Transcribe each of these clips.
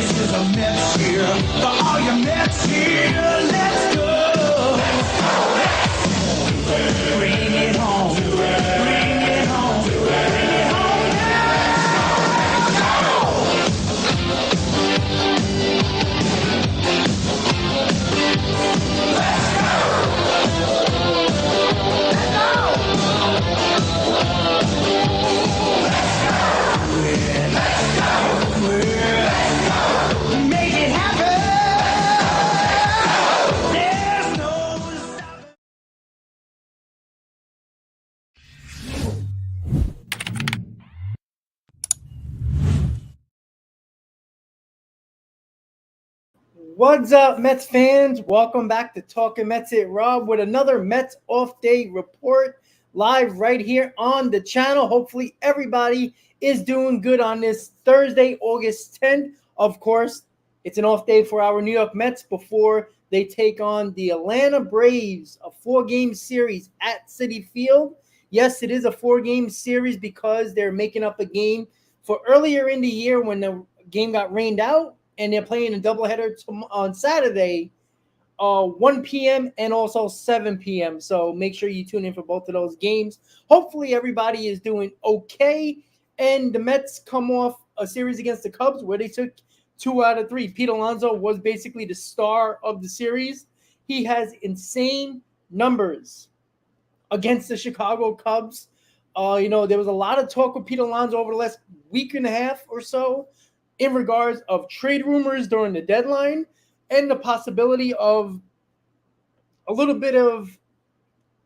This is a Mets here. For all your Mets here, let's go. Bring it home. Bring it home. Bring it home Make it happen. There's no stopping. What's up, Mets fans? Welcome back to Talking Mets at Rob with another Mets off day report live right here on the channel. Hopefully, everybody is doing good on this Thursday, August 10th. Of course, it's an off day for our New York Mets before they take on the Atlanta Braves, a 4-game series at Citifield. Yes, it is a 4-game series because they're making up a game for earlier in the year when the game got rained out. And they're playing a doubleheader on Saturday, 1 p.m. and also 7 p.m. So make sure you tune in for both of those games. Hopefully everybody is doing okay. And the Mets come off a series against the Cubs where they took 2 out of 3. Pete Alonso was basically the star of the series. He has insane numbers against the Chicago Cubs. There was a lot of talk with Pete Alonso over the last week and a half or so in regards of trade rumors during the deadline and the possibility of a little bit of,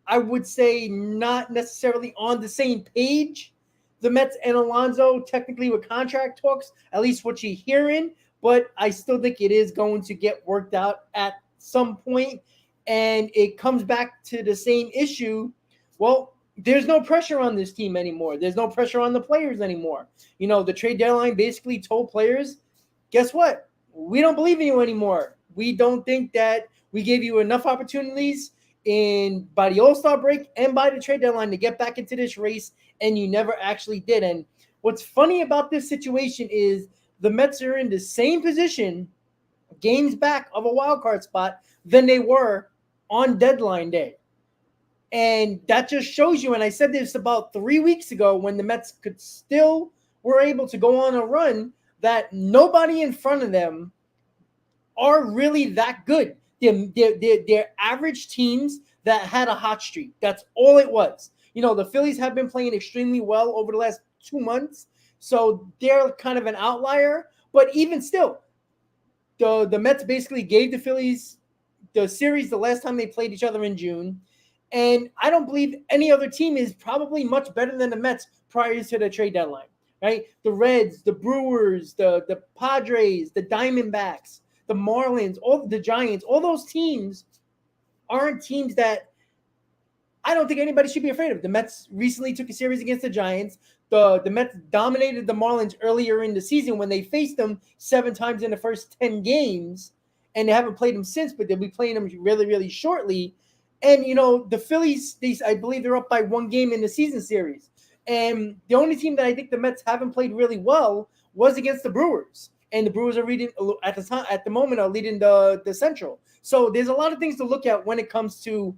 I would say, not necessarily on the same page, the Mets and Alonso, technically with contract talks, at least what you're hearing, but I still think it is going to get worked out at some point, and it comes back to the same issue. Well, there's no pressure on this team anymore. There's no pressure on the players anymore. The trade deadline basically told players, guess what? We don't believe in you anymore. We don't think that we gave you enough opportunities by the All-Star break and by the trade deadline to get back into this race, and you never actually did. And what's funny about this situation is the Mets are in the same position, games back of a wild card spot, than they were on deadline day. And that just shows you, and I said this about 3 weeks ago when the Mets were able to go on a run, that nobody in front of them are really that good. They're average teams that had a hot streak. That's all it was. The Phillies have been playing extremely well over the last 2 months, so they're kind of an outlier. But even still, the Mets basically gave the Phillies the series the last time they played each other in June. And I don't believe any other team is probably much better than the Mets prior to the trade deadline, right? The Reds, the Brewers, the Padres, the Diamondbacks, the Marlins, all the Giants, all those teams aren't teams that I don't think anybody should be afraid of. The Mets recently took a series against the Giants. The Mets dominated the Marlins earlier in the season when they faced them 7 times in the first 10 games, and they haven't played them since, but they'll be playing them really, really shortly. And, the Phillies, I believe they're up by 1 game in the season series. And the only team that I think the Mets haven't played really well was against the Brewers. And the Brewers are at the moment are leading the Central. So there's a lot of things to look at when it comes to,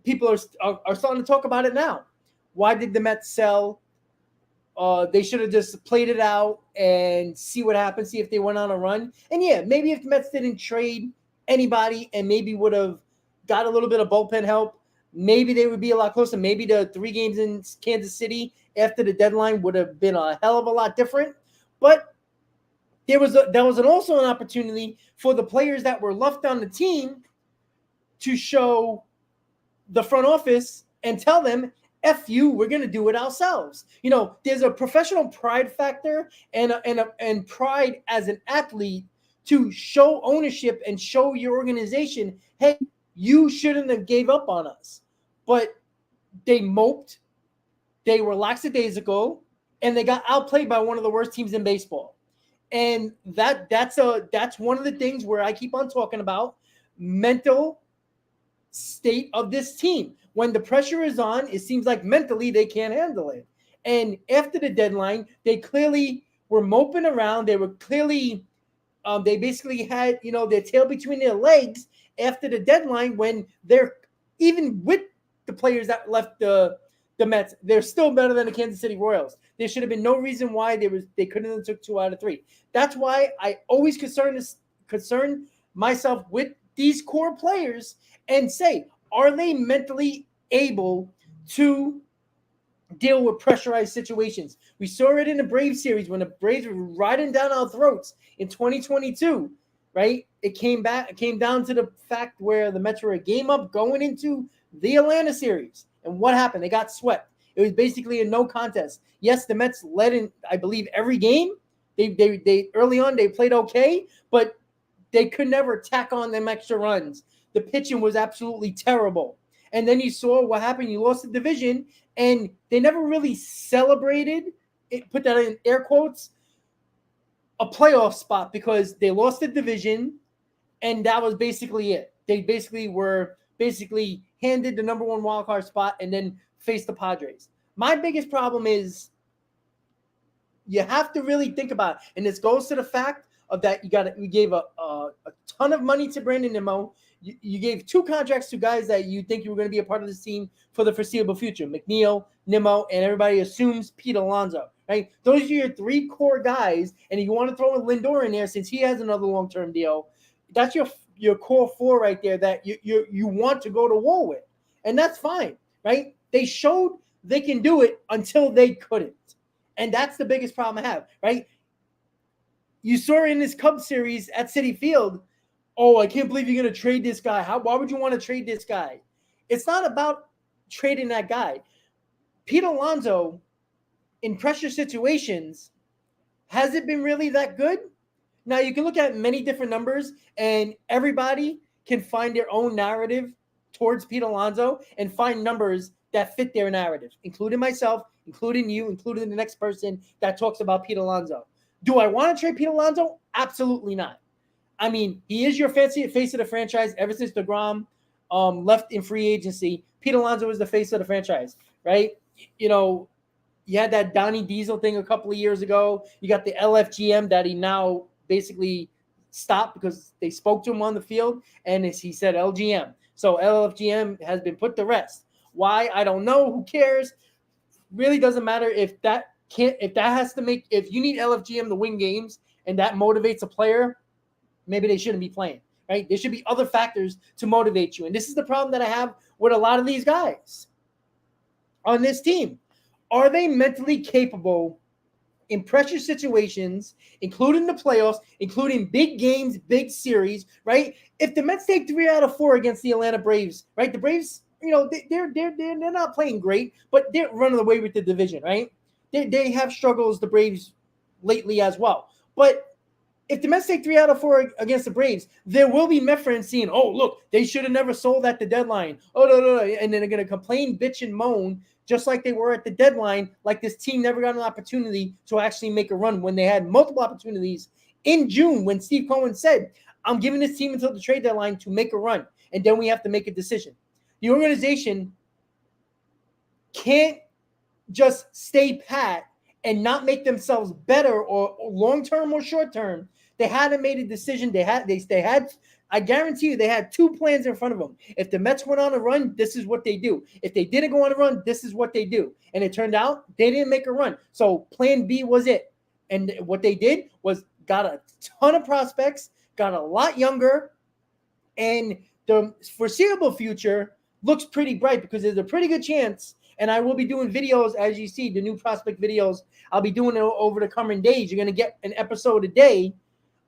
people are starting to talk about it now. Why did the Mets sell? They should have just played it out and see what happens, see if they went on a run. And yeah, maybe if the Mets didn't trade anybody and maybe would have got a little bit of bullpen help, maybe they would be a lot closer. Maybe the 3 games in Kansas City after the deadline would have been a hell of a lot different. But there was also an opportunity for the players that were left on the team to show the front office and tell them, F you, we're going to do it ourselves. There's a professional pride factor and pride as an athlete to show ownership and show your organization, hey, you shouldn't have gave up on us. But they moped, they were lackadaisical, and they got outplayed by one of the worst teams in baseball. And that's one of the things where I keep on talking about mental state of this team. When the pressure is on, it seems like mentally they can't handle it. And after the deadline, they clearly were moping around. They were clearly, they basically had, their tail between their legs after the deadline when they're, even with the players that left the Mets, they're still better than the Kansas City Royals. There should have been no reason why they couldn't have took 2 out of 3. That's why I always concern myself with these core players and say, are they mentally able to deal with pressurized situations? We saw it in the Braves series when the Braves were riding down our throats in 2022, right? It came down to the fact where the Mets were a game up going into the Atlanta series. And what happened? They got swept. It was basically a no contest. Yes, the Mets led in, I believe, every game. They early on they played okay, but they could never tack on them extra runs. The pitching was absolutely terrible. And then you saw what happened. You lost the division, and they never really celebrated, put that in air quotes, a playoff spot because they lost the division, and that was basically it. They were handed the number 1 wildcard spot and then faced the Padres. My biggest problem is you have to really think about it. And this goes to the fact of that you gave a ton of money to Brandon Nimmo. You gave 2 contracts to guys that you think you were going to be a part of this team for the foreseeable future. McNeil, Nimmo, and everybody assumes Pete Alonso, right? Those are your 3 core guys, and you want to throw Lindor in there since he has another long-term deal. That's your core 4 right there that you want to go to war with, and that's fine, right? They showed they can do it until they couldn't, and that's the biggest problem I have, right? You saw in this Cubs series at Citifield, oh, I can't believe you're going to trade this guy. Why would you want to trade this guy? It's not about trading that guy. Pete Alonso, in pressure situations, has it been really that good? Now, you can look at many different numbers, and everybody can find their own narrative towards Pete Alonso and find numbers that fit their narrative, including myself, including you, including the next person that talks about Pete Alonso. Do I want to trade Pete Alonso? Absolutely not. I mean, he is your face of the franchise ever since DeGrom left in free agency. Pete Alonso was the face of the franchise, right? You had that Donnie Diesel thing a couple of years ago. You got the LFGM that he now basically stopped because they spoke to him on the field, and he said LGM. So LFGM has been put to rest. Why? I don't know. Who cares? Really doesn't matter if you need LFGM to win games and that motivates a player, maybe they shouldn't be playing, right? There should be other factors to motivate you. And this is the problem that I have with a lot of these guys on this team. Are they mentally capable in pressure situations, including the playoffs, including big games, big series, right? If the Mets take 3 out of 4 against the Atlanta Braves, right? The Braves, they're not playing great, but they're running away with the division, right? They have struggles, the Braves, lately as well. But if the Mets take 3 out of 4 against the Braves, there will be Met fans saying, oh, look, they should have never sold at the deadline. Oh, no. And then they're going to complain, bitch, and moan, just like they were at the deadline, like this team never got an opportunity to actually make a run when they had multiple opportunities in June when Steve Cohen said, I'm giving this team until the trade deadline to make a run, and then we have to make a decision. The organization can't just stay pat and not make themselves better or long-term or short-term. They hadn't made a decision. They had, I guarantee you, they had 2 plans in front of them. If the Mets went on a run, this is what they do. If they didn't go on a run, this is what they do. And it turned out they didn't make a run. So plan B was it. And what they did was got a ton of prospects, got a lot younger, and the foreseeable future looks pretty bright because there's a pretty good chance. And I will be doing videos, as you see, the new prospect videos. I'll be doing it over the coming days. You're going to get an episode a day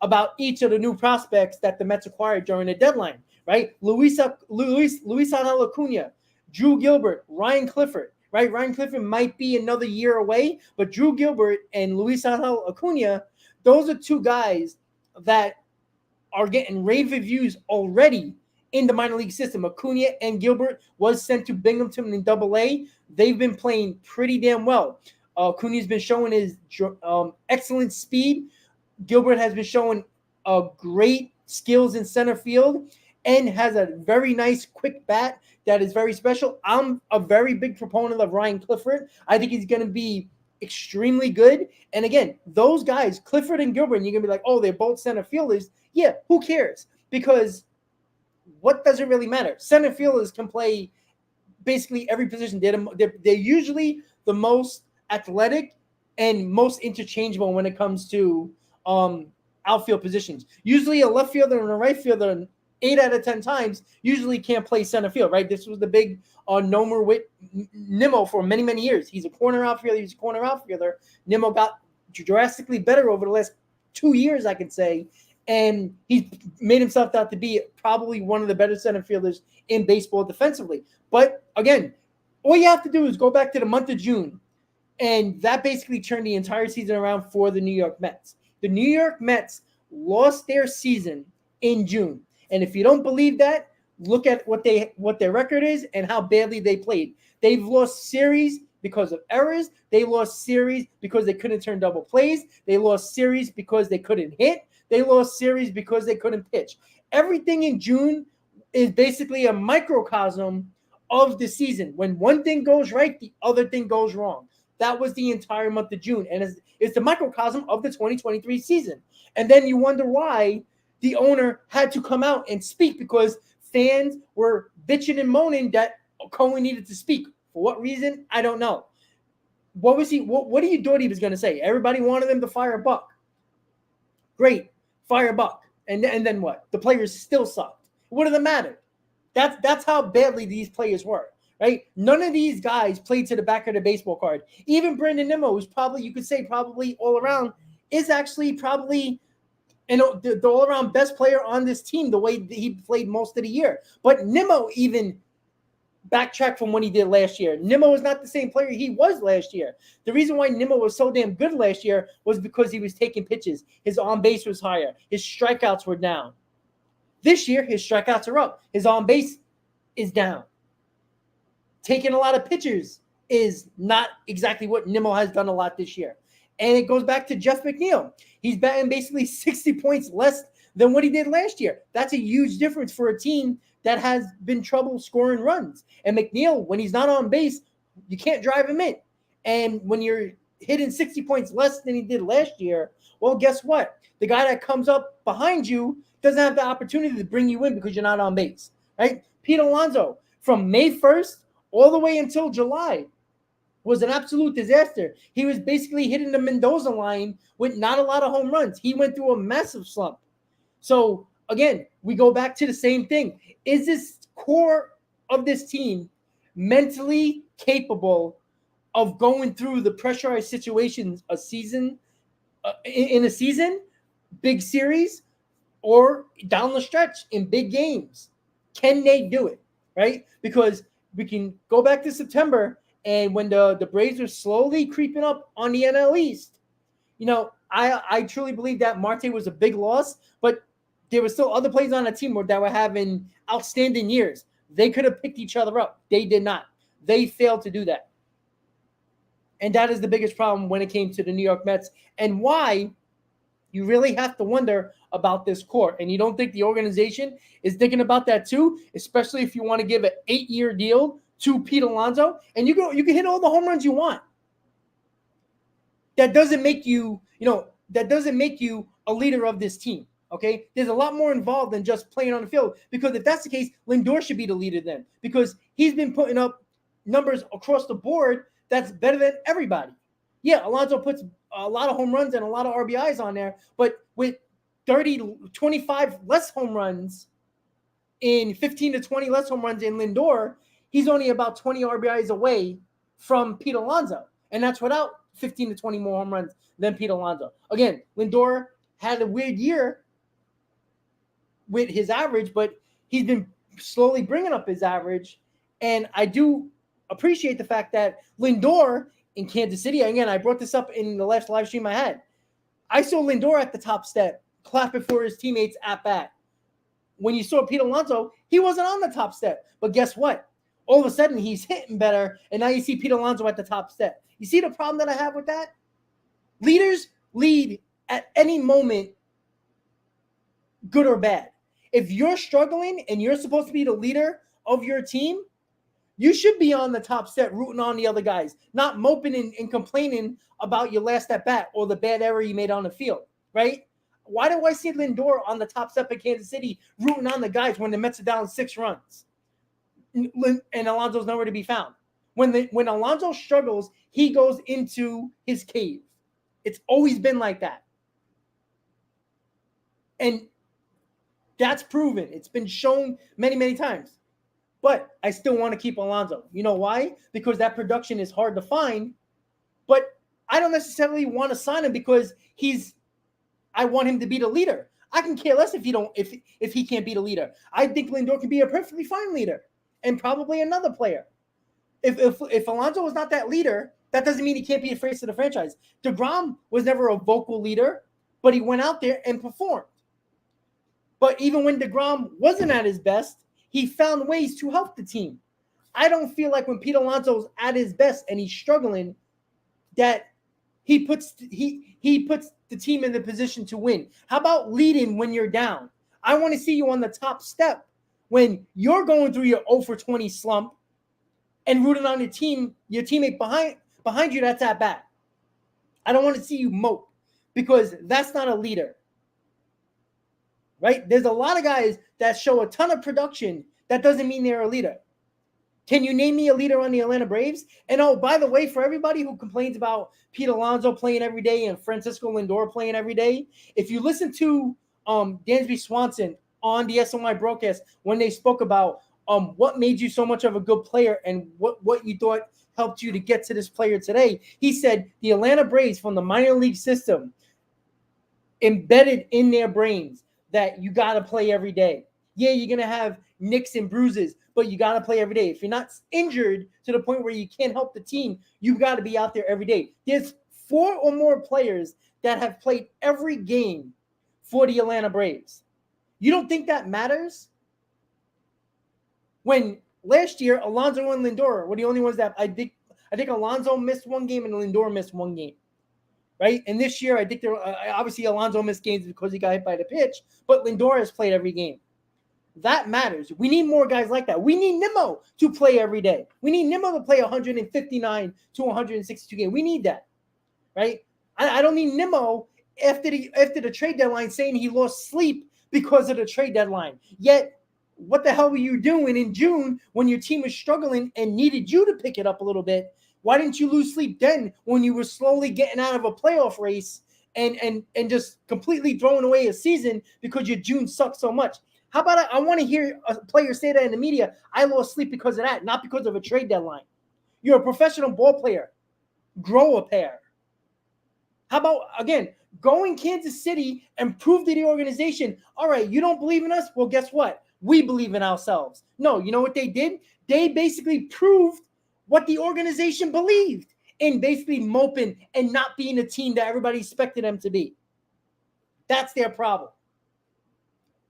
about each of the new prospects that the Mets acquired during the deadline, right? Luis Angel Acuna, Drew Gilbert, Ryan Clifford, right? Ryan Clifford might be another year away, but Drew Gilbert and Luis Angel Acuna, those are 2 guys that are getting rave reviews already in the minor league system. Acuna and Gilbert was sent to Binghamton in AA. They've been playing pretty damn well. Acuna's been showing his excellent speed. Gilbert has been showing great skills in center field and has a very nice quick bat that is very special. I'm a very big proponent of Ryan Clifford. I think he's going to be extremely good. And again, those guys, Clifford and Gilbert, you're going to be like, oh, they're both center fielders. Yeah, who cares? Because what does it really matter? Center fielders can play basically every position. They're usually the most athletic and most interchangeable when it comes to outfield positions. Usually a left fielder and a right fielder 8 out of 10 times usually can't play center field, right? This was the big Nomer with Nimmo for many, many years. He's a corner outfielder. He's a corner outfielder. Nimmo got drastically better over the last 2 years, I could say. And he made himself out to be probably one of the better center fielders in baseball defensively. But again, all you have to do is go back to the month of June, and that basically turned the entire season around for the New York Mets. The New York Mets lost their season in June. And if you don't believe that, look at what their record is and how badly they played. They've lost series because of errors. They lost series because they couldn't turn double plays. They lost series because they couldn't hit. They lost series because they couldn't pitch. Everything in June is basically a microcosm of the season. When one thing goes right, the other thing goes wrong. That was the entire month of June. And it's the microcosm of the 2023 season. And then you wonder why the owner had to come out and speak, because fans were bitching and moaning that Cohen needed to speak. For what reason? I don't know. What was he? What do you thought he was going to say? Everybody wanted him to fire Buck. Great, fire Buck. And then what? The players still sucked. What did it matter? That's how badly these players were, right? None of these guys played to the back of the baseball card. Even Brandon Nimmo, who's probably, you could say probably all around, is actually probably the all-around best player on this team, the way he played most of the year. But Nimmo even backtracked from what he did last year. Nimmo is not the same player he was last year. The reason why Nimmo was so damn good last year was because he was taking pitches. His on-base was higher. His strikeouts were down. This year, his strikeouts are up. His on-base is down. Taking a lot of pitches is not exactly what Nimmo has done a lot this year. And it goes back to Jeff McNeil. He's batting basically 60 points less than what he did last year. That's a huge difference for a team that has been trouble scoring runs. And McNeil, when he's not on base, you can't drive him in. And when you're hitting 60 points less than he did last year, well, guess what? The guy that comes up behind you doesn't have the opportunity to bring you in because you're not on base, right? Pete Alonso, from May 1st all the way until July, was an absolute disaster. He was basically hitting the Mendoza line with not a lot of home runs. He went through a massive slump. So, again, we go back to the same thing. Is this core of this team mentally capable of going through the pressurized situations in a season, big series, or down the stretch in big games? Can they do it, right? Because we can go back to September, and when the Braves are slowly creeping up on the NL East, I truly believe that Marte was a big loss, but there were still other players on the team that were having outstanding years. They could have picked each other up. They did not. They failed to do that. And that is the biggest problem when it came to the New York Mets, and why you really have to wonder about this core. And you don't think the organization is thinking about that too, especially if you want to give an 8-year deal to Pete Alonso, and you can hit all the home runs you want. That doesn't make you, a leader of this team. Okay, there's a lot more involved than just playing on the field, because if that's the case, Lindor should be the leader then, because he's been putting up numbers across the board that's better than everybody. Yeah, Alonso puts a lot of home runs and a lot of RBIs on there, but with 25 less home runs in 15 to 20 less home runs in Lindor, he's only about 20 RBIs away from Pete Alonso, and that's without 15 to 20 more home runs than Pete Alonso. Again, Lindor had a weird year with his average, but he's been slowly bringing up his average, and I do appreciate the fact that Lindor in Kansas City, again, I brought this up in the last live stream I had, I saw Lindor at the top step, clapping for his teammates at bat. When you saw Pete Alonso, he wasn't on the top step, but guess what? All of a sudden, he's hitting better, and now you see Pete Alonso at the top step. You see the problem that I have with that? Leaders lead at any moment, good or bad. If you're struggling and you're supposed to be the leader of your team, You should be on the top step rooting on the other guys, not moping and complaining about your last at bat or the bad error you made on the field, right? Why do I see Lindor on the top step of Kansas City rooting on the guys when the Mets are down 6 runs? And Alonso's nowhere to be found. When Alonso struggles, he goes into his cave. It's always been like that. And that's proven. It's been shown many, many times. But I still want to keep Alonso. You know why? Because that production is hard to find. But I don't necessarily want to sign him because I want him to be the leader. I can care less if he can't be the leader. I think Lindor can be a perfectly fine leader and probably another player. If Alonso was not that leader, that doesn't mean he can't be a face of the franchise. DeGrom was never a vocal leader, but he went out there and performed. But even when DeGrom wasn't at his best, he found ways to help the team. I don't feel like when Pete Alonso's at his best and he's struggling, that he puts the team in the position to win. How about leading when you're down? I want to see you on the top step when you're going through your 0 for 20 slump and rooting on your teammate behind you that's at bat. I don't want to see you mope because that's not a leader. Right? There's a lot of guys that show a ton of production. That doesn't mean they're a leader. Can you name me a leader on the Atlanta Braves? And oh, by the way, for everybody who complains about Pete Alonso playing every day and Francisco Lindor playing every day, if you listen to Dansby Swanson on the SNY broadcast when they spoke about what made you so much of a good player and what you thought helped you to get to this player today, he said the Atlanta Braves from the minor league system embedded in their brains that you got to play every day. Yeah, you're going to have nicks and bruises, but you got to play every day. If you're not injured to the point where you can't help the team, you've got to be out there every day. There's 4 or more players that have played every game for the Atlanta Braves. You don't think that matters? When last year, Alonso and Lindor were the only ones that I think Alonso missed 1 game and Lindor missed 1 game. Right? And this year, I think obviously Alonso missed games because he got hit by the pitch, but Lindor has played every game. That matters. We need more guys like that. We need Nimmo to play every day. We need Nimmo to play 159 to 162 games. We need that. Right? I don't need Nimmo after the trade deadline saying he lost sleep because of the trade deadline. Yet, what the hell were you doing in June when your team was struggling and needed you to pick it up a little bit? Why didn't you lose sleep then when you were slowly getting out of a playoff race and just completely throwing away a season because your June sucked so much? How about I want to hear a player say that in the media, I lost sleep because of that, not because of a trade deadline. You're a professional ball player. Grow a pair. How about, again, go in Kansas City and prove to the organization, all right, you don't believe in us? Well, guess what? We believe in ourselves. No, you know what they did? They basically proved what the organization believed in basically moping and not being a team that everybody expected them to be. That's their problem.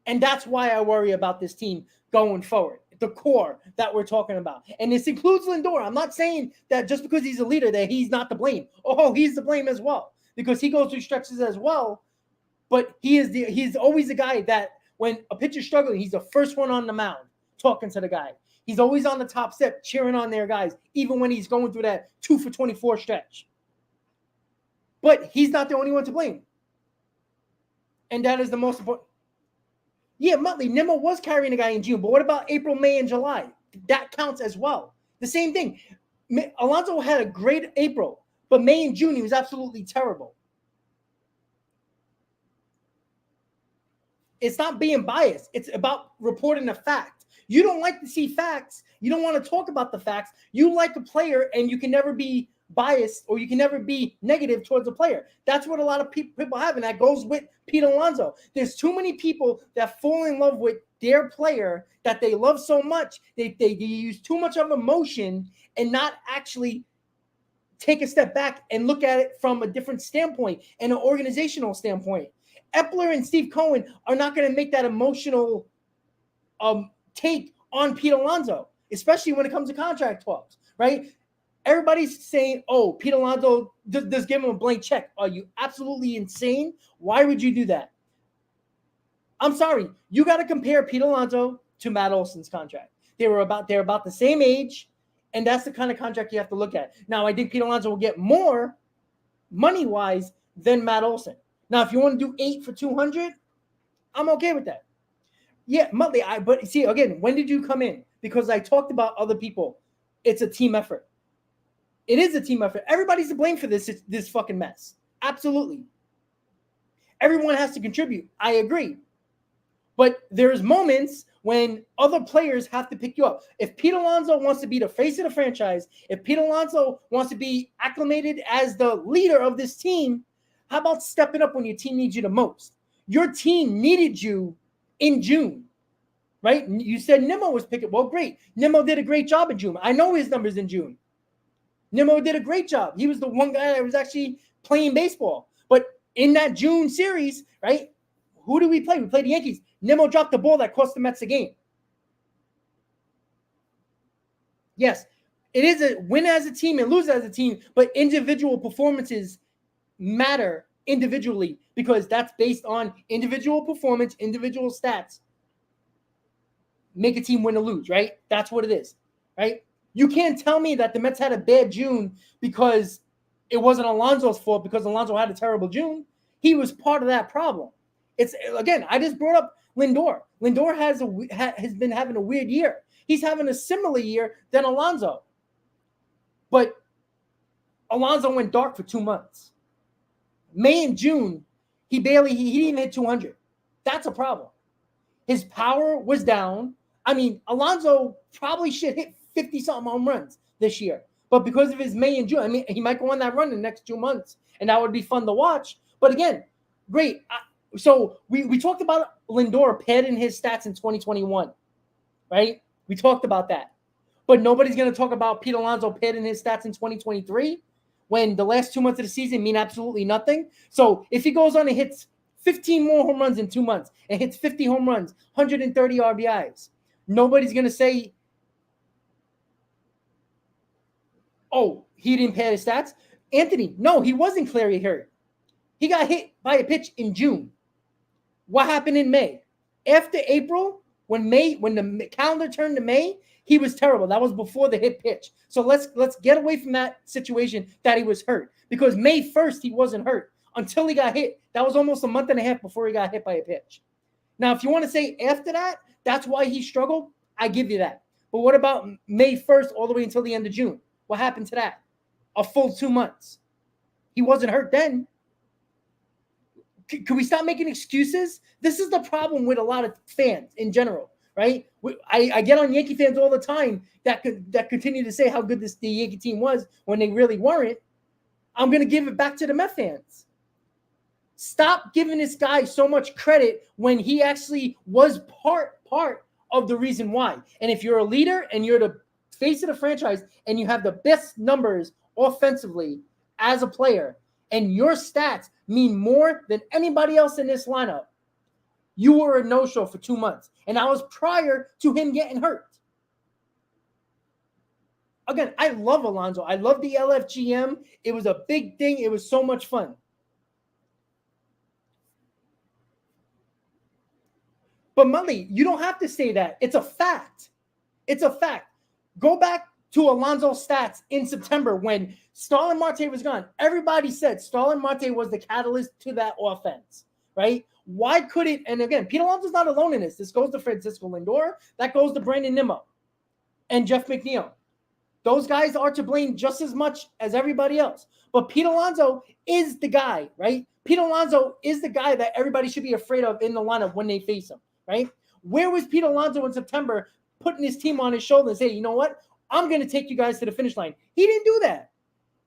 And that's why I worry about this team going forward, the core that we're talking about. And this includes Lindor. I'm not saying that just because he's a leader that he's not to blame. Oh, he's to blame as well because he goes through stretches as well. But he's always the guy that when a pitcher's struggling, he's the first one on the mound talking to the guy. He's always on the top step cheering on their guys, even when he's going through that 2 for 24 stretch. But he's not the only one to blame. And that is the most important. Yeah, Muttley, Nimmo was carrying a guy in June, but what about April, May, and July? That counts as well. The same thing. Alonso had a great April, but May and June, he was absolutely terrible. It's not being biased. It's about reporting a fact. You don't like to see facts. You don't want to talk about the facts. You like a player, and you can never be biased or you can never be negative towards a player. That's what a lot of people have, and that goes with Pete Alonso. There's too many people that fall in love with their player that they love so much. They use too much of emotion and not actually take a step back and look at it from a different standpoint and an organizational standpoint. Epler and Steve Cohen are not going to make that emotional take on Pete Alonso, especially when it comes to contract talks, right? Everybody's saying, oh, Pete Alonso, just give him a blank check. Are you absolutely insane? Why would you do that? I'm sorry. You got to compare Pete Alonso to Matt Olson's contract. They're about the same age. And that's the kind of contract you have to look at. Now, I think Pete Alonso will get more money-wise than Matt Olson. Now, if you want to do 8 for 200, I'm okay with that. Yeah, Muttley, but see, again, when did you come in? Because I talked about other people. It's a team effort. It is a team effort. Everybody's to blame for this fucking mess. Absolutely. Everyone has to contribute. I agree. But there's moments when other players have to pick you up. If Pete Alonso wants to be the face of the franchise, if Pete Alonso wants to be acclimated as the leader of this team, how about stepping up when your team needs you the most? Your team needed you in June, right? You said Nimmo was picking. Well, great. Nimmo did a great job in June. I know his numbers in June. Nimmo did a great job. He was the one guy that was actually playing baseball. But in that June series, right, who did we play? We played the Yankees. Nimmo dropped the ball that cost the Mets the game. Yes, it is a win as a team and lose as a team, but individual performances matter individually because that's based on individual performance, individual stats. Make a team win or lose, right? That's what it is, right? You can't tell me that the Mets had a bad June because it wasn't Alonso's fault because Alonso had a terrible June. He was part of that problem. It's again, I just brought up Lindor. Lindor has been having a weird year. He's having a similar year than Alonso. But Alonso went dark for 2 months. May and June, he didn't even hit 200. That's a problem. His power was down. I mean, Alonso probably should hit 50-something home runs this year. But because of his May and June, I mean, he might go on that run in the next 2 months, and that would be fun to watch. But again, great. So we talked about Lindor padding his stats in 2021, right? We talked about that. But nobody's going to talk about Pete Alonso padding his stats in 2023 when the last 2 months of the season mean absolutely nothing. So if he goes on and hits 15 more home runs in 2 months and hits 50 home runs, 130 RBIs, nobody's going to say, oh, he didn't pad his stats. Anthony, no, he wasn't clearly hurt. He got hit by a pitch in June. What happened in May? After April, when the calendar turned to May, he was terrible. That was before the hit pitch. So let's get away from that situation that he was hurt. Because May 1st, he wasn't hurt until he got hit. That was almost a month and a half before he got hit by a pitch. Now, if you want to say after that, that's why he struggled, I give you that. But what about May 1st all the way until the end of June? What happened to that? A full 2 months. He wasn't hurt then. Can we stop making excuses? This is the problem with a lot of fans in general, right? I get on Yankee fans all the time that continue to say how good the Yankee team was when they really weren't. I'm going to give it back to the Met fans. Stop giving this guy so much credit when he actually was part of the reason why. And if you're a leader and you're the face of the franchise and you have the best numbers offensively as a player and your stats mean more than anybody else in this lineup, you were a no-show for 2 months. And that was prior to him getting hurt. Again, I love Alonso. I love the LFGM. It was a big thing. It was so much fun. But Mully, you don't have to say that. It's a fact. It's a fact. Go back to Alonso's stats in September when Starlin Marte was gone. Everybody said Starlin Marte was the catalyst to that offense, right? Why couldn't, and again, Pete Alonso's not alone in this. This goes to Francisco Lindor. That goes to Brandon Nimmo and Jeff McNeil. Those guys are to blame just as much as everybody else. But Pete Alonso is the guy, right? Pete Alonso is the guy that everybody should be afraid of in the lineup when they face him, right? Where was Pete Alonso in September putting his team on his shoulder and saying, you know what? I'm going to take you guys to the finish line. He didn't do that.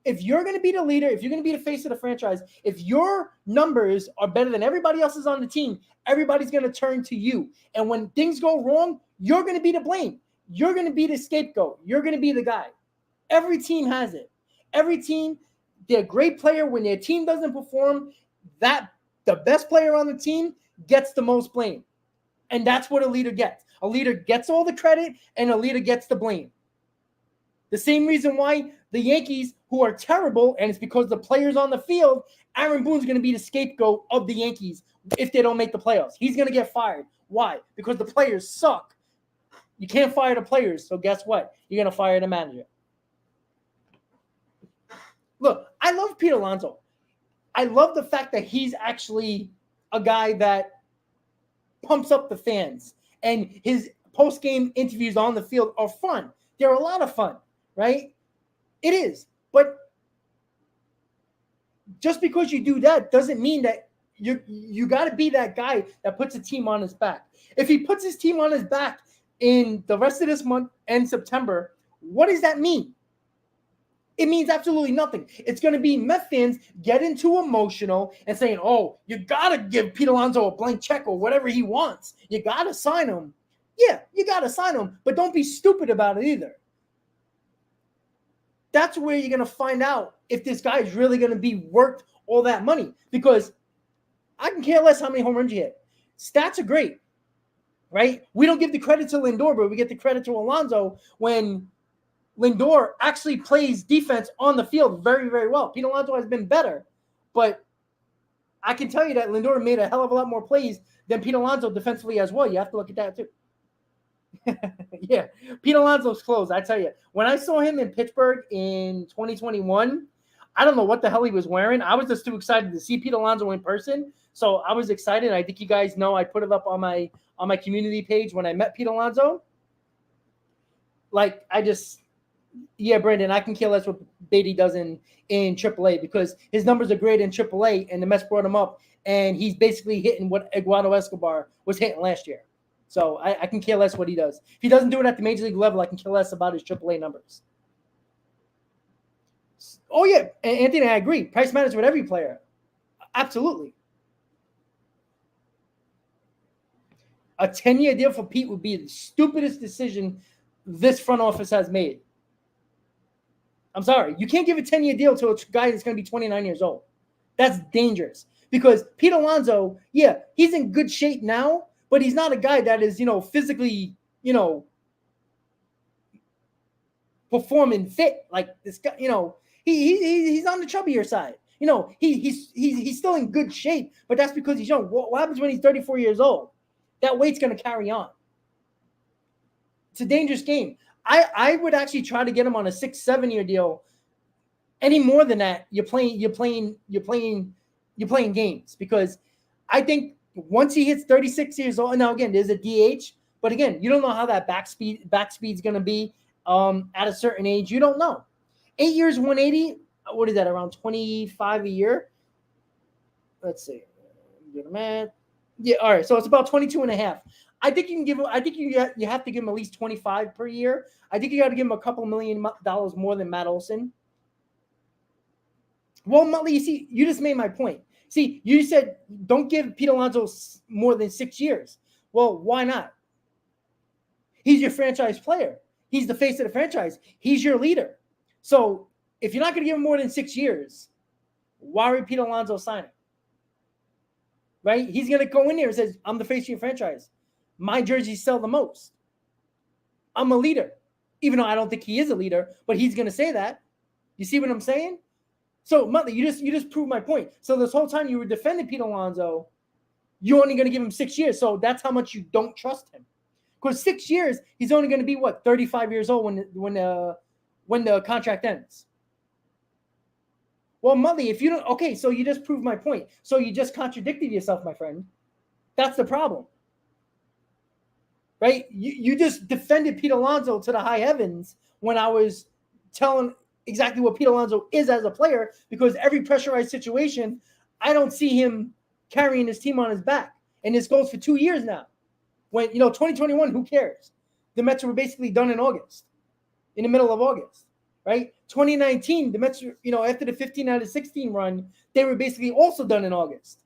If you're going to be the leader, if you're going to be the face of the franchise, if your numbers are better than everybody else's on the team, everybody's going to turn to you. And when things go wrong, you're going to be to blame. You're going to be the scapegoat. You're going to be the guy. Every team has it. Every team, they're a great player. When their team doesn't perform, the best player on the team gets the most blame. And that's what a leader gets. A leader gets all the credit, and a leader gets the blame. The same reason why the Yankees, who are terrible, and it's because the players on the field, Aaron Boone's going to be the scapegoat of the Yankees if they don't make the playoffs. He's going to get fired. Why? Because the players suck. You can't fire the players, so guess what? You're going to fire the manager. look, I love Pete Alonso. I love the fact that he's actually a guy that pumps up the fans, and his post-game interviews on the field are fun. They're a lot of fun, right? It is. But just because you do that doesn't mean that you got to be that guy that puts a team on his back. If he puts his team on his back in the rest of this month and September, what does that mean? It means absolutely nothing. It's going to be Met fans getting too emotional and saying, oh, you got to give Pete Alonso a blank check or whatever he wants. You got to sign him. Yeah, you got to sign him, but don't be stupid about it either. That's where you're going to find out if this guy is really going to be worth all that money, because I can care less how many home runs you hit. Stats are great, right? We don't give the credit to Lindor, but we get the credit to Alonso when Lindor actually plays defense on the field very, very well. Pete Alonso has been better, but I can tell you that Lindor made a hell of a lot more plays than Pete Alonso defensively as well. You have to look at that too. Yeah, Pete Alonso's close. I tell you, when I saw him in Pittsburgh in 2021, I don't know what the hell he was wearing. I was just too excited to see Pete Alonso in person, so I was excited. I think you guys know I put it up on my community page when I met Pete Alonso. Like, yeah, Brandon, I can care less what Beatty does in AAA, because his numbers are great in AAA, and the Mets brought him up, and he's basically hitting what Eduardo Escobar was hitting last year. So I can care less what he does. If he doesn't do it at the major league level, I can care less about his AAA numbers. Oh, yeah, Anthony, I agree. Price matters with every player. Absolutely. A 10-year deal for Pete would be the stupidest decision this front office has made. I'm sorry. You can't give a 10-year deal to a guy that's going to be 29 years old. That's dangerous, because Pete Alonso, yeah, he's in good shape now, but he's not a guy that is, physically, performing fit like this guy. He's on the chubbier side. He's still in good shape, but that's because he's young. What happens when he's 34 years old? That weight's going to carry on. It's a dangerous game. I would actually try to get him on a 6-7 year deal. Any more than that, you're playing games, because I think once he hits 36 years old, and now again, there's a DH, but again, you don't know how that back speed's going to be at a certain age. You don't know. 8 years, 180. What is that? Around 25 a year. Let's see. Do the math. Yeah. All right. So it's about 22 and a half. I think you can give him. I think you have to give him at least 25 per year. I think you got to give him a couple $1 million more than Matt Olson. Well, Muttley, you see, you just made my point. See, you said don't give Pete Alonso more than 6 years. Well, why not? He's your franchise player. He's the face of the franchise. He's your leader. So if you're not going to give him more than 6 years, why would Pete Alonso sign it? Right? He's going to go in there and says, I'm the face of your franchise. My jerseys sell the most. I'm a leader. Even though I don't think he is a leader, but he's going to say that. You see what I'm saying? So, Muttley, you just proved my point. So this whole time you were defending Pete Alonso, you're only going to give him 6 years. So that's how much you don't trust him. Because 6 years, he's only going to be, 35 years old when the contract ends. Well, Muttley, if you don't, okay, so you just proved my point. So you just contradicted yourself, my friend. That's the problem. Right? You just defended Pete Alonso to the high heavens when I was telling exactly what Pete Alonso is as a player, because every pressurized situation, I don't see him carrying his team on his back. And this goes for 2 years now. When, 2021, who cares? The Mets were basically done in August, in the middle of August, right? 2019, the Mets, after the 15 out of 16 run, they were basically also done in August.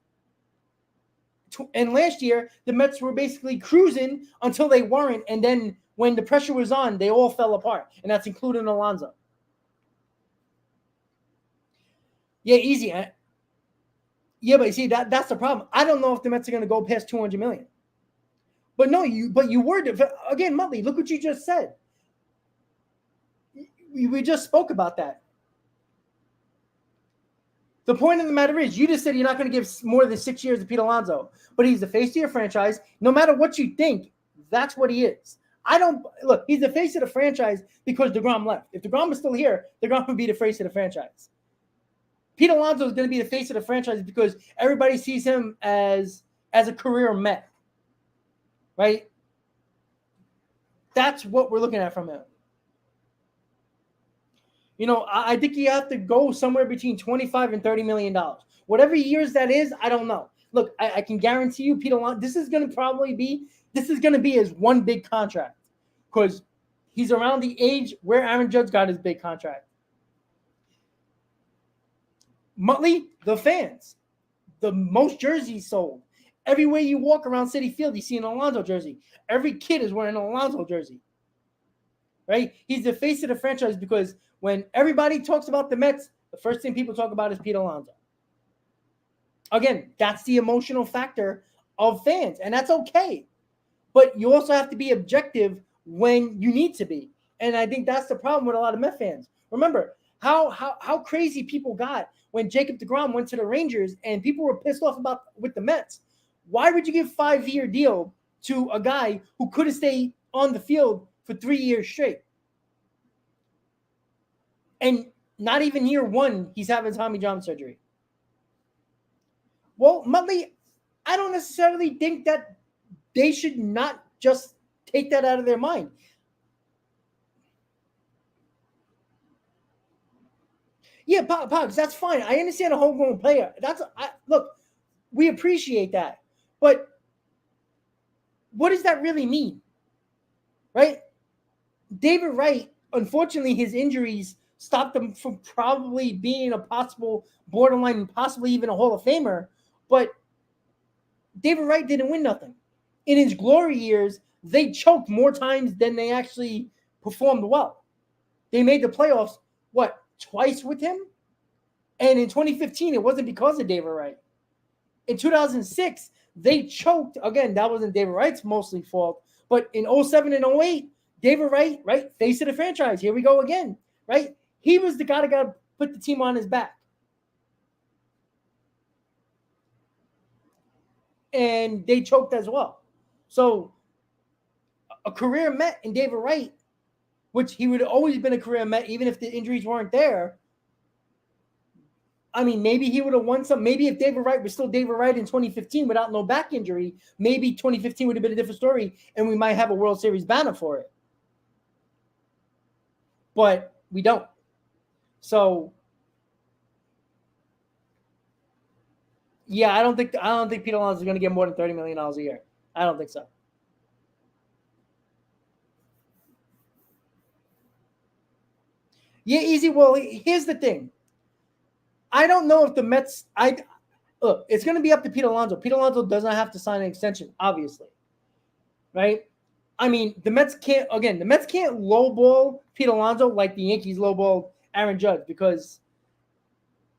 And last year, the Mets were basically cruising until they weren't. And then when the pressure was on, they all fell apart. And that's including Alonso. Yeah, easy. Yeah, but you see, that's the problem. I don't know if the Mets are going to go past $200 million. But no, you were again, Muttley. Look what you just said. We just spoke about that. The point of the matter is, you just said you're not going to give more than 6 years to Pete Alonso, but he's the face of your franchise. No matter what you think, that's what he is. He's the face of the franchise because DeGrom left. If DeGrom was still here, DeGrom would be the face of the franchise. Pete Alonso is going to be the face of the franchise because everybody sees him as a career Met, right? That's what we're looking at from him. I think you have to go somewhere between $25 and $30 million. Whatever years that is, I don't know. Look, I can guarantee you, Pete Alonso, this is going to be his one big contract because he's around the age where Aaron Judge got his big contract. Muttley, the fans, the most jerseys sold. Everywhere you walk around Citifield, you see an Alonso jersey. Every kid is wearing an Alonso jersey, right? He's the face of the franchise because when everybody talks about the Mets, the first thing people talk about is Pete Alonso. Again, that's the emotional factor of fans, and that's okay. But you also have to be objective when you need to be. And I think that's the problem with a lot of Met fans. Remember how crazy people got when Jacob deGrom went to the Rangers and people were pissed off about with the Mets. Why would you give a 5-year deal to a guy who could have stayed on the field for 3 years straight? And not even year one, he's having Tommy John surgery. Well, Muttley, I don't necessarily think that they should not just take that out of their mind. Yeah, Pogs, that's fine. I understand a homegrown player. Look, we appreciate that. But what does that really mean? Right? David Wright, unfortunately, his injuries stopped him from probably being a possible borderline, possibly even a Hall of Famer. But David Wright didn't win nothing. In his glory years, they choked more times than they actually performed well. They made the playoffs, twice with him? And in 2015, it wasn't because of David Wright. In 2006, they choked. Again, that wasn't David Wright's mostly fault. But in 07 and 08, David Wright, right, face of the franchise. Here we go again, right? He was the guy that got to put the team on his back. And they choked as well. So a career Met in David Wright, which he would have always been a career Met, even if the injuries weren't there. I mean, maybe he would have won some. Maybe if David Wright was still David Wright in 2015 without no back injury, maybe 2015 would have been a different story, and we might have a World Series banner for it. But we don't. So, yeah, I don't think Pete Alonso is going to get more than $30 million a year. I don't think so. Yeah, easy. Well, here's the thing. I don't know if the Mets. Look, it's going to be up to Pete Alonso. Pete Alonso does not have to sign an extension, obviously, right? I mean, the Mets can't lowball Pete Alonso like the Yankees lowballed Aaron Judge, because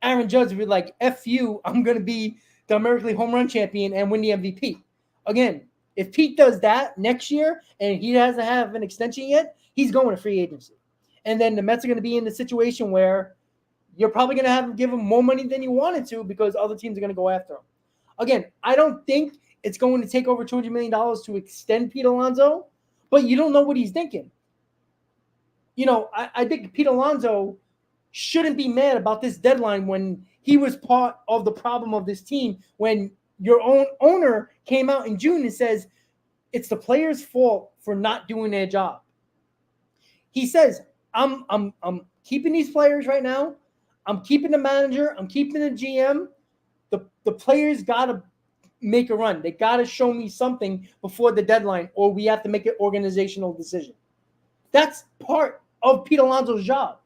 Aaron Judge would be like, "F you, I'm going to be the American League home run champion and win the MVP." Again, if Pete does that next year and he doesn't have an extension yet, he's going to free agency. And then the Mets are going to be in the situation where you're probably going to have to give him more money than you wanted to because other teams are going to go after him. Again, I don't think it's going to take over $200 million to extend Pete Alonso, but you don't know what he's thinking. I think Pete Alonso shouldn't be mad about this deadline when he was part of the problem of this team, when your own owner came out in June and says it's the players' fault for not doing their job. He says, I'm keeping these players right now. I'm keeping the manager. I'm keeping the GM. The players got to make a run. They got to show me something before the deadline, or we have to make an organizational decision. That's part of Pete Alonso's job.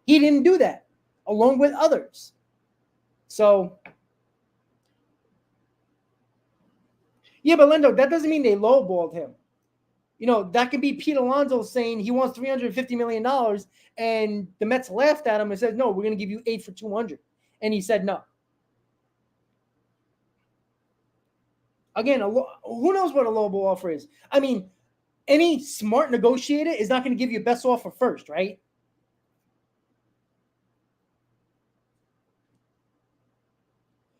He didn't do that, along with others. So, yeah, but Lindo, that doesn't mean they lowballed him. That could be Pete Alonso saying he wants $350 million, and the Mets laughed at him and said, "No, we're going to give you 8 for $200," and he said no. Again, who knows what a lowball offer is? I mean, any smart negotiator is not going to give you best offer first, right?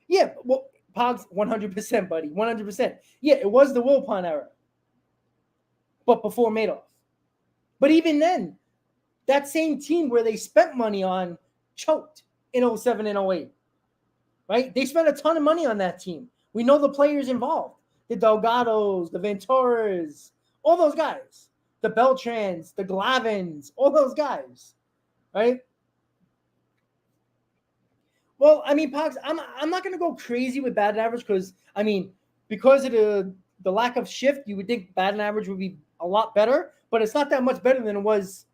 Yeah, well, Pogs, 100%, buddy, 100%. Yeah, it was the Wilpon era, but before Madoff. But even then, that same team where they spent money on choked. in 07 and 08, right? They spent a ton of money on that team. We know the players involved, the Delgados, the Venturas, all those guys, the Beltrans, the Glavins, all those guys, right? Well, I mean, Pogs, I'm not going to go crazy with batting average because, I mean, because of the lack of shift, you would think batting average would be a lot better, but it's not that much better than it was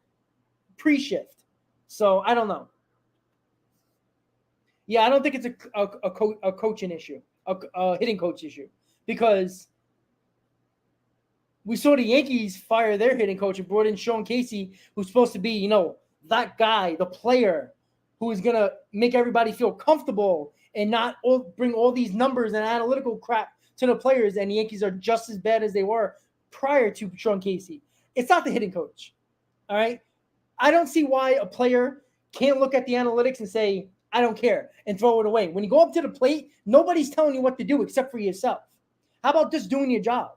pre-shift. So I don't know. Yeah, I don't think it's a coaching issue, a hitting coach issue, because we saw the Yankees fire their hitting coach and brought in Sean Casey, who's supposed to be, that guy, the player who is going to make everybody feel comfortable and not bring all these numbers and analytical crap to the players. And the Yankees are just as bad as they were prior to Sean Casey. It's not the hitting coach. All right. I don't see why a player can't look at the analytics and say, I don't care, and throw it away. When you go up to the plate, nobody's telling you what to do except for yourself. How about just doing your job?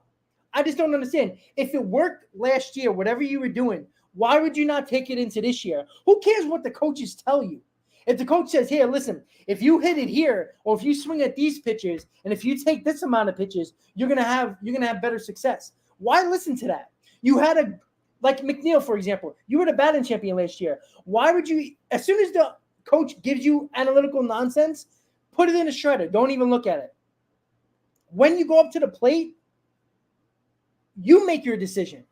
I just don't understand. If it worked last year, whatever you were doing, why would you not take it into this year? Who cares what the coaches tell you? If the coach says, here, listen, if you hit it here, or if you swing at these pitches, and if you take this amount of pitches, you're gonna have better success. Why listen to that? You had like McNeil, for example, you were the batting champion last year. Why would you, as soon as the coach gives you analytical nonsense, put it in a shredder. Don't even look at it. When you go up to the plate, you make your decision.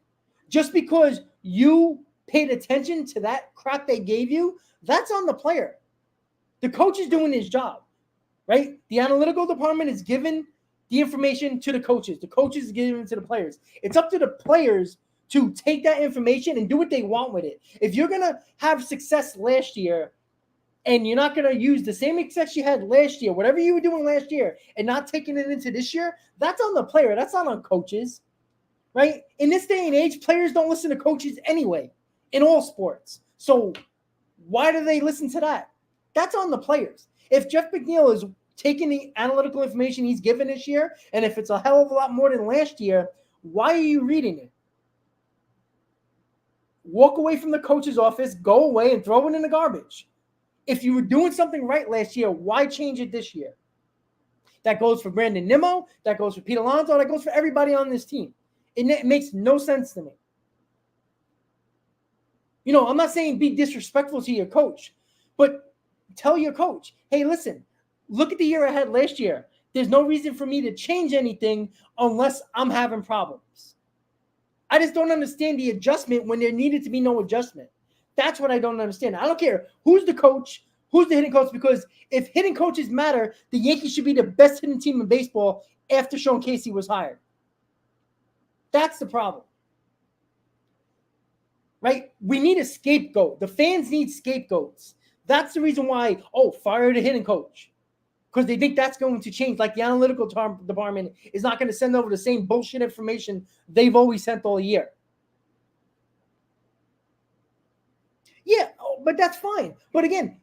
Just because you paid attention to that crap they gave you, that's on the player. The coach is doing his job, right? The analytical department is giving the information to the coaches. The coaches is giving it to the players. It's up to the players to take that information and do what they want with it. If you're going to have success last year and you're not going to use the same success you had last year, whatever you were doing last year, and not taking it into this year, that's on the player. That's not on coaches, right? In this day and age, players don't listen to coaches anyway in all sports. So why do they listen to that? That's on the players. If Jeff McNeil is taking the analytical information he's given this year, and if it's a hell of a lot more than last year, why are you reading it? Walk away from the coach's office, go away, and throw it in the garbage. If you were doing something right last year, why change it this year? That goes for Brandon Nimmo. That goes for Pete Alonso. That goes for everybody on this team. It makes no sense to me. I'm not saying be disrespectful to your coach, but tell your coach, hey, listen, look at the year I had last year. There's no reason for me to change anything unless I'm having problems. I just don't understand the adjustment when there needed to be no adjustment. That's what I don't understand. I don't care who's the coach, who's the hitting coach, because if hitting coaches matter, the Yankees should be the best hitting team in baseball after Sean Casey was hired. That's the problem. Right? We need a scapegoat. The fans need scapegoats. That's the reason why, fire the hitting coach. Because they think that's going to change. Like the analytical department is not going to send over the same bullshit information they've always sent all year. Yeah, but that's fine. But again,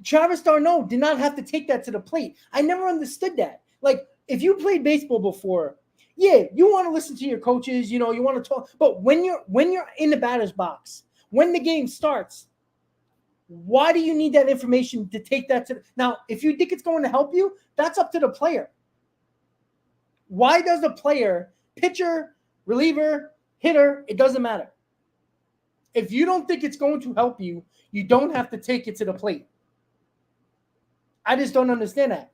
Travis d'Arnaud did not have to take that to the plate. I never understood that. Like, if you played baseball before, yeah, you want to listen to your coaches, you want to talk. But when you're in the batter's box, when the game starts, why do you need that information to take that to now? If you think it's going to help you, that's up to the player. Why does the player, pitcher, reliever, hitter, it doesn't matter. If you don't think it's going to help you, you don't have to take it to the plate. I just don't understand that.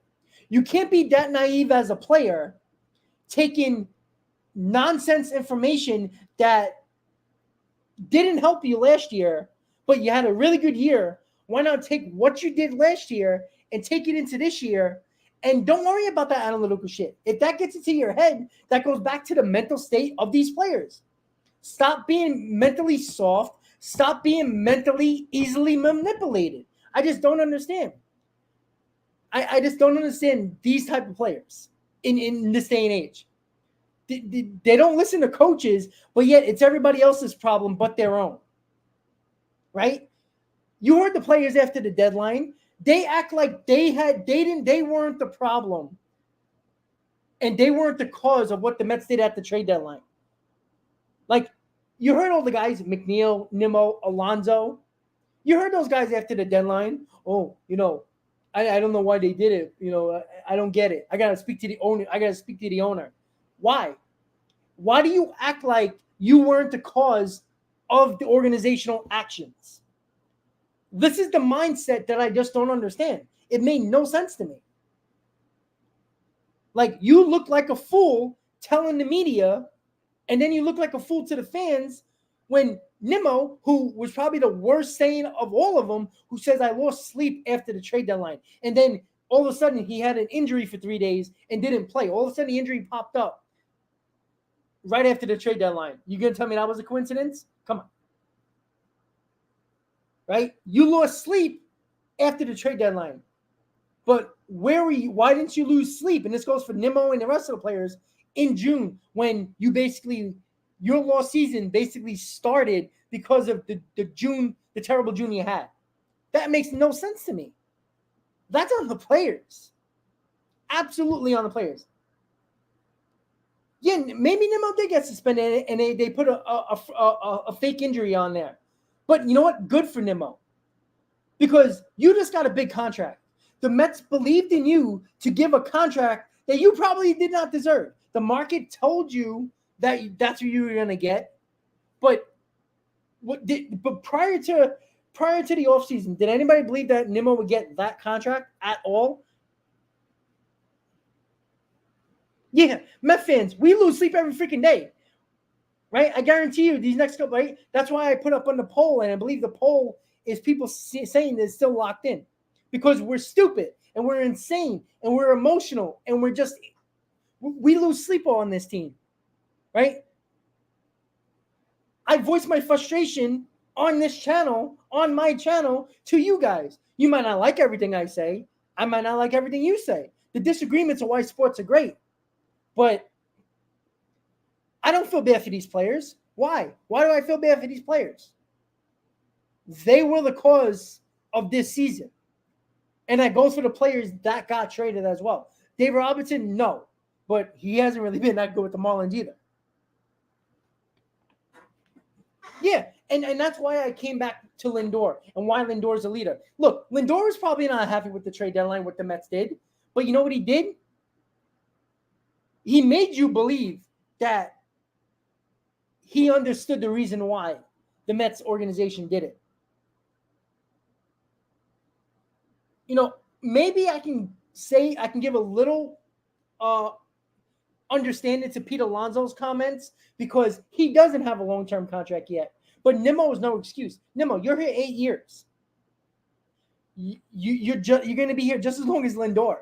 You can't be that naive as a player taking nonsense information that didn't help you last year, but you had a really good year. Why not take what you did last year and take it into this year? And don't worry about that analytical shit. If that gets into your head, that goes back to the mental state of these players. Stop being mentally soft. Stop being mentally easily manipulated. I just don't understand. I just don't understand these type of players in this day and age. They don't listen to coaches, but yet it's everybody else's problem but their own. Right? You heard the players after the deadline. They act like they weren't the problem. And they weren't the cause of what the Mets did at the trade deadline. Like, you heard all the guys, McNeil, Nimmo, Alonso. You heard those guys after the deadline. Oh, I don't know why they did it. I don't get it. I gotta speak to the owner. Why? Why do you act like you weren't the cause of the organizational actions? This is the mindset that I just don't understand. It made no sense to me. Like, you look like a fool telling the media, and then you look like a fool to the fans when Nimmo, who was probably the worst saying of all of them, who says, I lost sleep after the trade deadline. And then all of a sudden he had an injury for 3 days and didn't play. All of a sudden the injury popped up right after the trade deadline. You going to tell me that was a coincidence? Come on. Right? You lost sleep after the trade deadline. But where were you? Why didn't you lose sleep? And this goes for Nimmo and the rest of the players in June, when your lost season basically started because of the terrible June you had. That makes no sense to me. That's on the players. Absolutely on the players. Yeah, maybe Nimmo did get suspended and they put a fake injury on there. But you know what? Good for Nimmo. Because you just got a big contract. The Mets believed in you to give a contract that you probably did not deserve. The market told you that that's what you were going to get. But prior to the offseason, did anybody believe that Nimmo would get that contract at all? Yeah, Met fans, we lose sleep every freaking day. Right? I guarantee you these next couple, right? That's why I put up on the poll, and I believe the poll is people saying it's still locked in. Because we're stupid and we're insane and we're emotional and we lose sleep on this team, right? I voice my frustration on this channel, on my channel, to you guys. You might not like everything I say. I might not like everything you say. The disagreements are why sports are great. But I don't feel bad for these players. Why? Why do I feel bad for these players? They were the cause of this season. And that goes for the players that got traded as well. Dave Robertson, no. But he hasn't really been that good with the Marlins either. Yeah, and that's why I came back to Lindor and why Lindor's a leader. Look, Lindor is probably not happy with the trade deadline, what the Mets did. But you know what he did? He made you believe that he understood the reason why the Mets organization did it. Maybe I can give a little understanding to Pete Alonso's comments because he doesn't have a long-term contract yet. But Nimmo is no excuse. Nimmo, you're here 8 years. You're going to be here just as long as Lindor.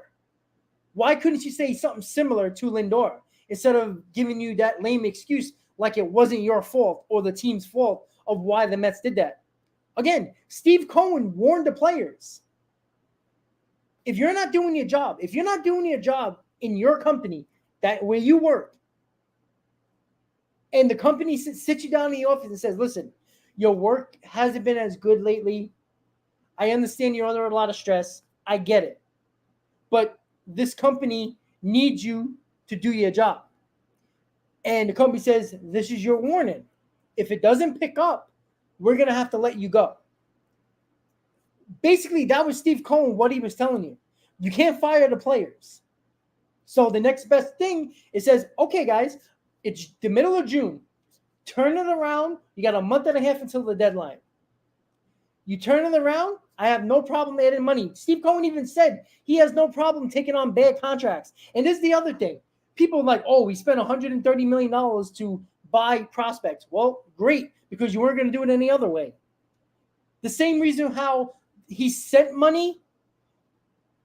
Why couldn't you say something similar to Lindor instead of giving you that lame excuse like it wasn't your fault or the team's fault of why the Mets did that? Again, Steve Cohen warned the players. If you're not doing your job in your company, that where you work, and the company sits you down in the office and says, listen, your work hasn't been as good lately. I understand you're under a lot of stress. I get it. But this company needs you to do your job. And the company says, this is your warning. If it doesn't pick up, we're going to have to let you go. Basically, that was Steve Cohen, what he was telling you. You can't fire the players. So the next best thing, it says, okay, guys, it's the middle of June. Turn it around. You got a month and a half until the deadline. You turn it around, I have no problem adding money. Steve Cohen even said he has no problem taking on bad contracts. And this is the other thing. People are like, oh, we spent $130 million to buy prospects. Well, great, because you weren't going to do it any other way. The same reason how he sent money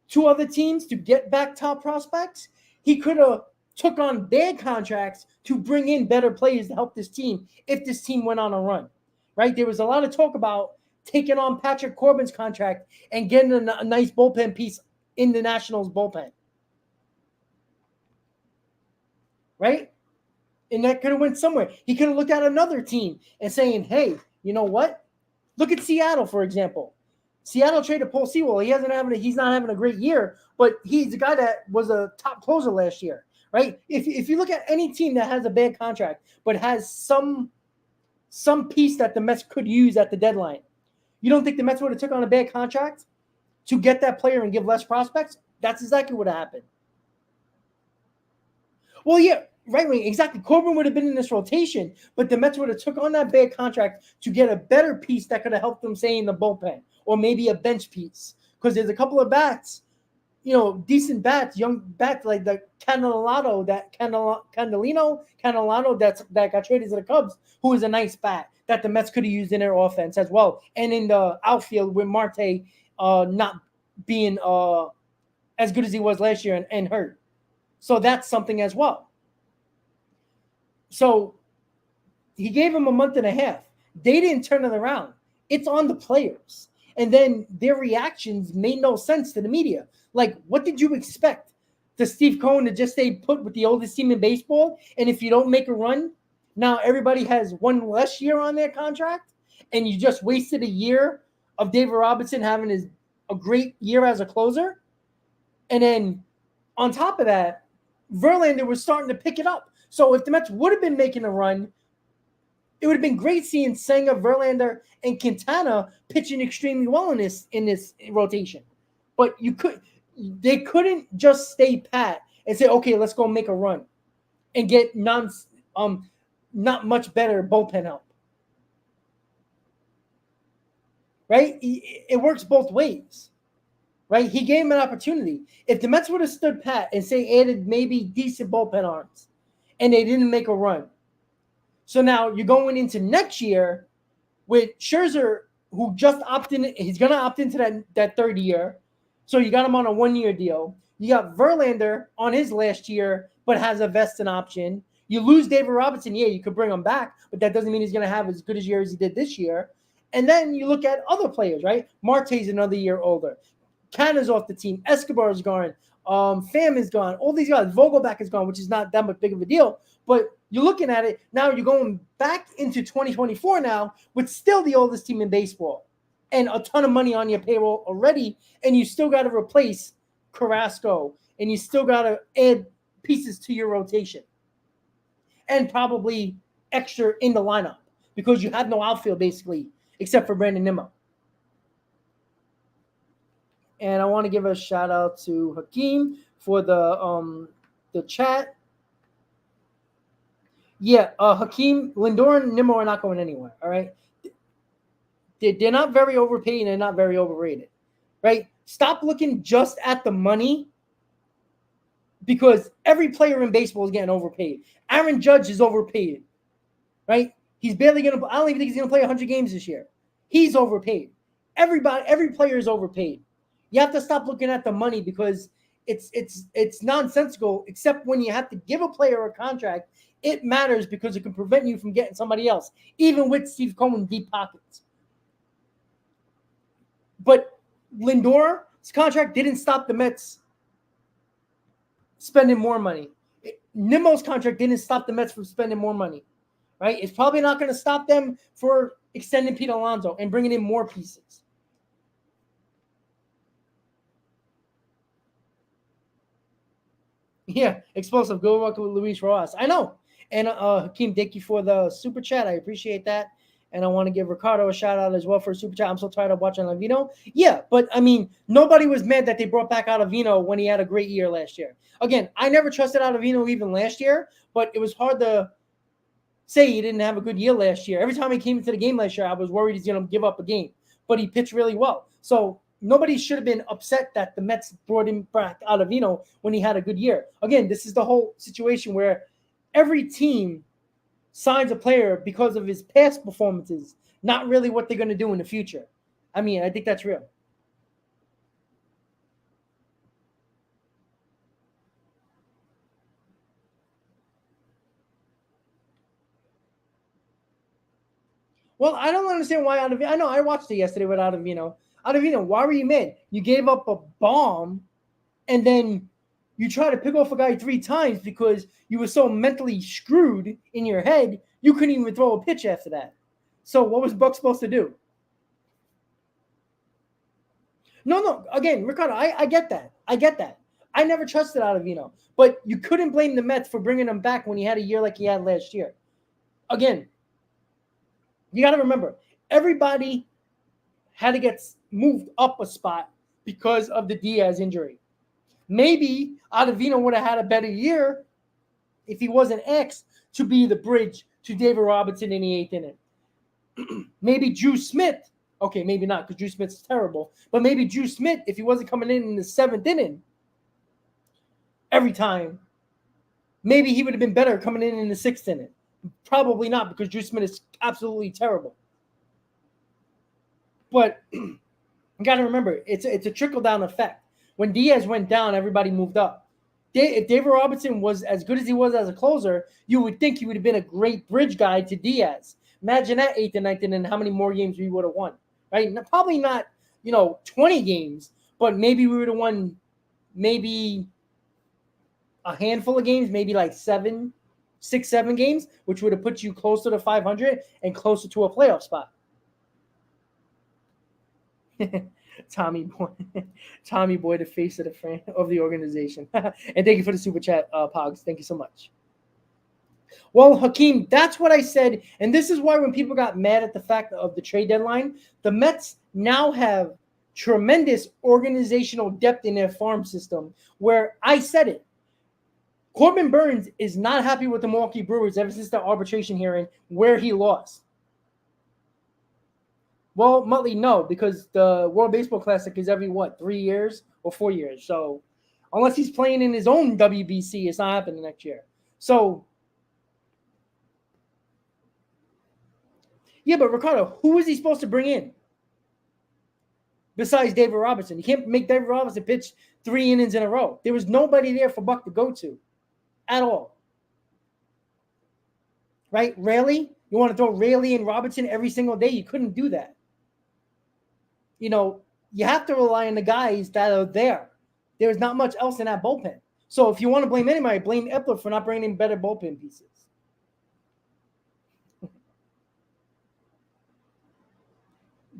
to other teams to get back top prospects, he could have took on bad contracts to bring in better players to help this team if this team went on a run, right? There was a lot of talk about taking on Patrick Corbin's contract and getting a nice bullpen piece in the Nationals bullpen, right? And that could have went somewhere. He could have looked at another team and saying, hey, you know what? Look at Seattle, for example. Seattle traded Paul Sewell. He's not having a great year, but he's a guy that was a top closer last year, right? If you look at any team that has a bad contract but has some piece that the Mets could use at the deadline, You don't think the Mets would have took on a bad contract to get that player and give less prospects? That's exactly what happened. Well, yeah, right wing, exactly. Corbin would have been in this rotation, but the Mets would have took on that bad contract to get a better piece that could have helped them, say, in the bullpen, or maybe a bench piece. Because there's a couple of bats, decent bats, young bats like the Candelano, that got traded to the Cubs, who is a nice bat that the Mets could have used in their offense as well, and in the outfield with Marte not being as good as he was last year and hurt. So that's something as well. So he gave him a month and a half. They didn't turn it around. It's on the players. And then their reactions made no sense to the media. Like, what did you expect? To Steve Cohen to just stay put with the oldest team in baseball? And if you don't make a run, now everybody has one less year on their contract? And you just wasted a year of David Robinson having a great year as a closer? And then on top of that, Verlander was starting to pick it up. So if the Mets would have been making a run, it would have been great seeing Senga, Verlander, and Quintana pitching extremely well in this rotation. But they couldn't just stay pat and say, okay, let's go make a run and get not much better bullpen help. Right? It works both ways. Right? He gave him an opportunity. If the Mets would have stood pat and say added maybe decent bullpen arms and they didn't make a run. So now you're going into next year with Scherzer, who just opted in. He's going to opt into that third year. So you got him on a 1-year deal. You got Verlander on his last year, but has a vesting option. You lose David Robinson. Yeah, you could bring him back, but that doesn't mean he's going to have as good a year as he did this year. And then you look at other players, right? Marte's another year older. Canna's off the team. Escobar's gone. Pham is gone. All these guys. Vogelback is gone, which is not that much big of a deal. But you're looking at it now. You're going back into 2024 now with still the oldest team in baseball and a ton of money on your payroll already, and you still got to replace Carrasco, and you still got to add pieces to your rotation, and probably extra in the lineup because you have no outfield basically except for Brandon Nimmo. And I want to give a shout out to Hakeem for the chat. Yeah, Hakeem, Lindor, and Nimmo are not going anywhere. All right, they're not very overpaid and they're not very overrated. Right? Stop looking just at the money because every player in baseball is getting overpaid. Aaron Judge is overpaid. Right? He's barely going to. I don't even think he's going to play 100 games this year. He's overpaid. Every player is overpaid. You have to stop looking at the money because it's nonsensical, except when you have to give a player a contract. It matters because it can prevent you from getting somebody else, even with Steve Cohen deep pockets. But Lindor's contract didn't stop the Mets spending more money. Nimmo's contract didn't stop the Mets from spending more money. Right? It's probably not going to stop them for extending Pete Alonso and bringing in more pieces. Yeah, explosive. Good luck with Luis Rojas. I know. And Hakeem, thank you for the super chat. I appreciate that. And I want to give Ricardo a shout out as well for a super chat. I'm so tired of watching Ottavino. Yeah, but I mean, nobody was mad that they brought back Ottavino when he had a great year last year. Again, I never trusted Ottavino even last year, but it was hard to say he didn't have a good year last year. Every time he came into the game last year, I was worried he's going to give up a game. But he pitched really well. So nobody should have been upset that the Mets brought him back Ottavino when he had a good year. Again, this is the whole situation where every team signs a player because of his past performances, not really what they're going to do in the future. I mean, I think that's real. Well, I don't understand why Ottavino. I know I watched it yesterday with Ottavino. Ottavino, why were you mad? You gave up a bomb, and then you try to pick off a guy 3 times because you were so mentally screwed in your head, you couldn't even throw a pitch after that. So what was Buck supposed to do? No. Again, Ricardo, I get that. I never trusted Ottavino. But you couldn't blame the Mets for bringing him back when he had a year like he had last year. Again, you got to remember, everybody had to get moved up a spot because of the Diaz injury. Maybe Ottavino would have had a better year if he wasn't X to be the bridge to David Robertson in the 8th inning. Maybe Drew Smith. Okay, maybe not because Drew Smith's terrible. But maybe Drew Smith, if he wasn't coming in the 7th inning every time, maybe he would have been better coming in the 6th inning. Probably not because Drew Smith is absolutely terrible. But you got to remember, it's a trickle-down effect. When Diaz went down, everybody moved up. If David Robertson was as good as he was as a closer, you would think he would have been a great bridge guy to Diaz. Imagine that 8th and 9th inning and how many more games we would have won, right? Probably not, 20 games, but maybe we would have won maybe a handful of games, maybe like 7 games, which would have put you closer to 500 and closer to a playoff spot. Tommy Boy, the face of the organization. And thank you for the super chat, Pogs. Thank you so much. Well, Hakeem, that's what I said. And this is why when people got mad at the fact of the trade deadline, the Mets now have tremendous organizational depth in their farm system where I said it. Corbin Burns is not happy with the Milwaukee Brewers ever since the arbitration hearing where he lost. Well, Muttley, no, because the World Baseball Classic is every, 3 years or 4 years. So unless he's playing in his own WBC, it's not happening next year. So, yeah, but Ricardo, who is he supposed to bring in besides David Robertson? You can't make David Robertson pitch 3 innings in a row. There was nobody there for Buck to go to at all. Right? Raley? You want to throw Raley and Robertson every single day? You couldn't do that. You have to rely on the guys that are there. There's not much else in that bullpen. So if you want to blame anybody, blame Epler for not bringing in better bullpen pieces.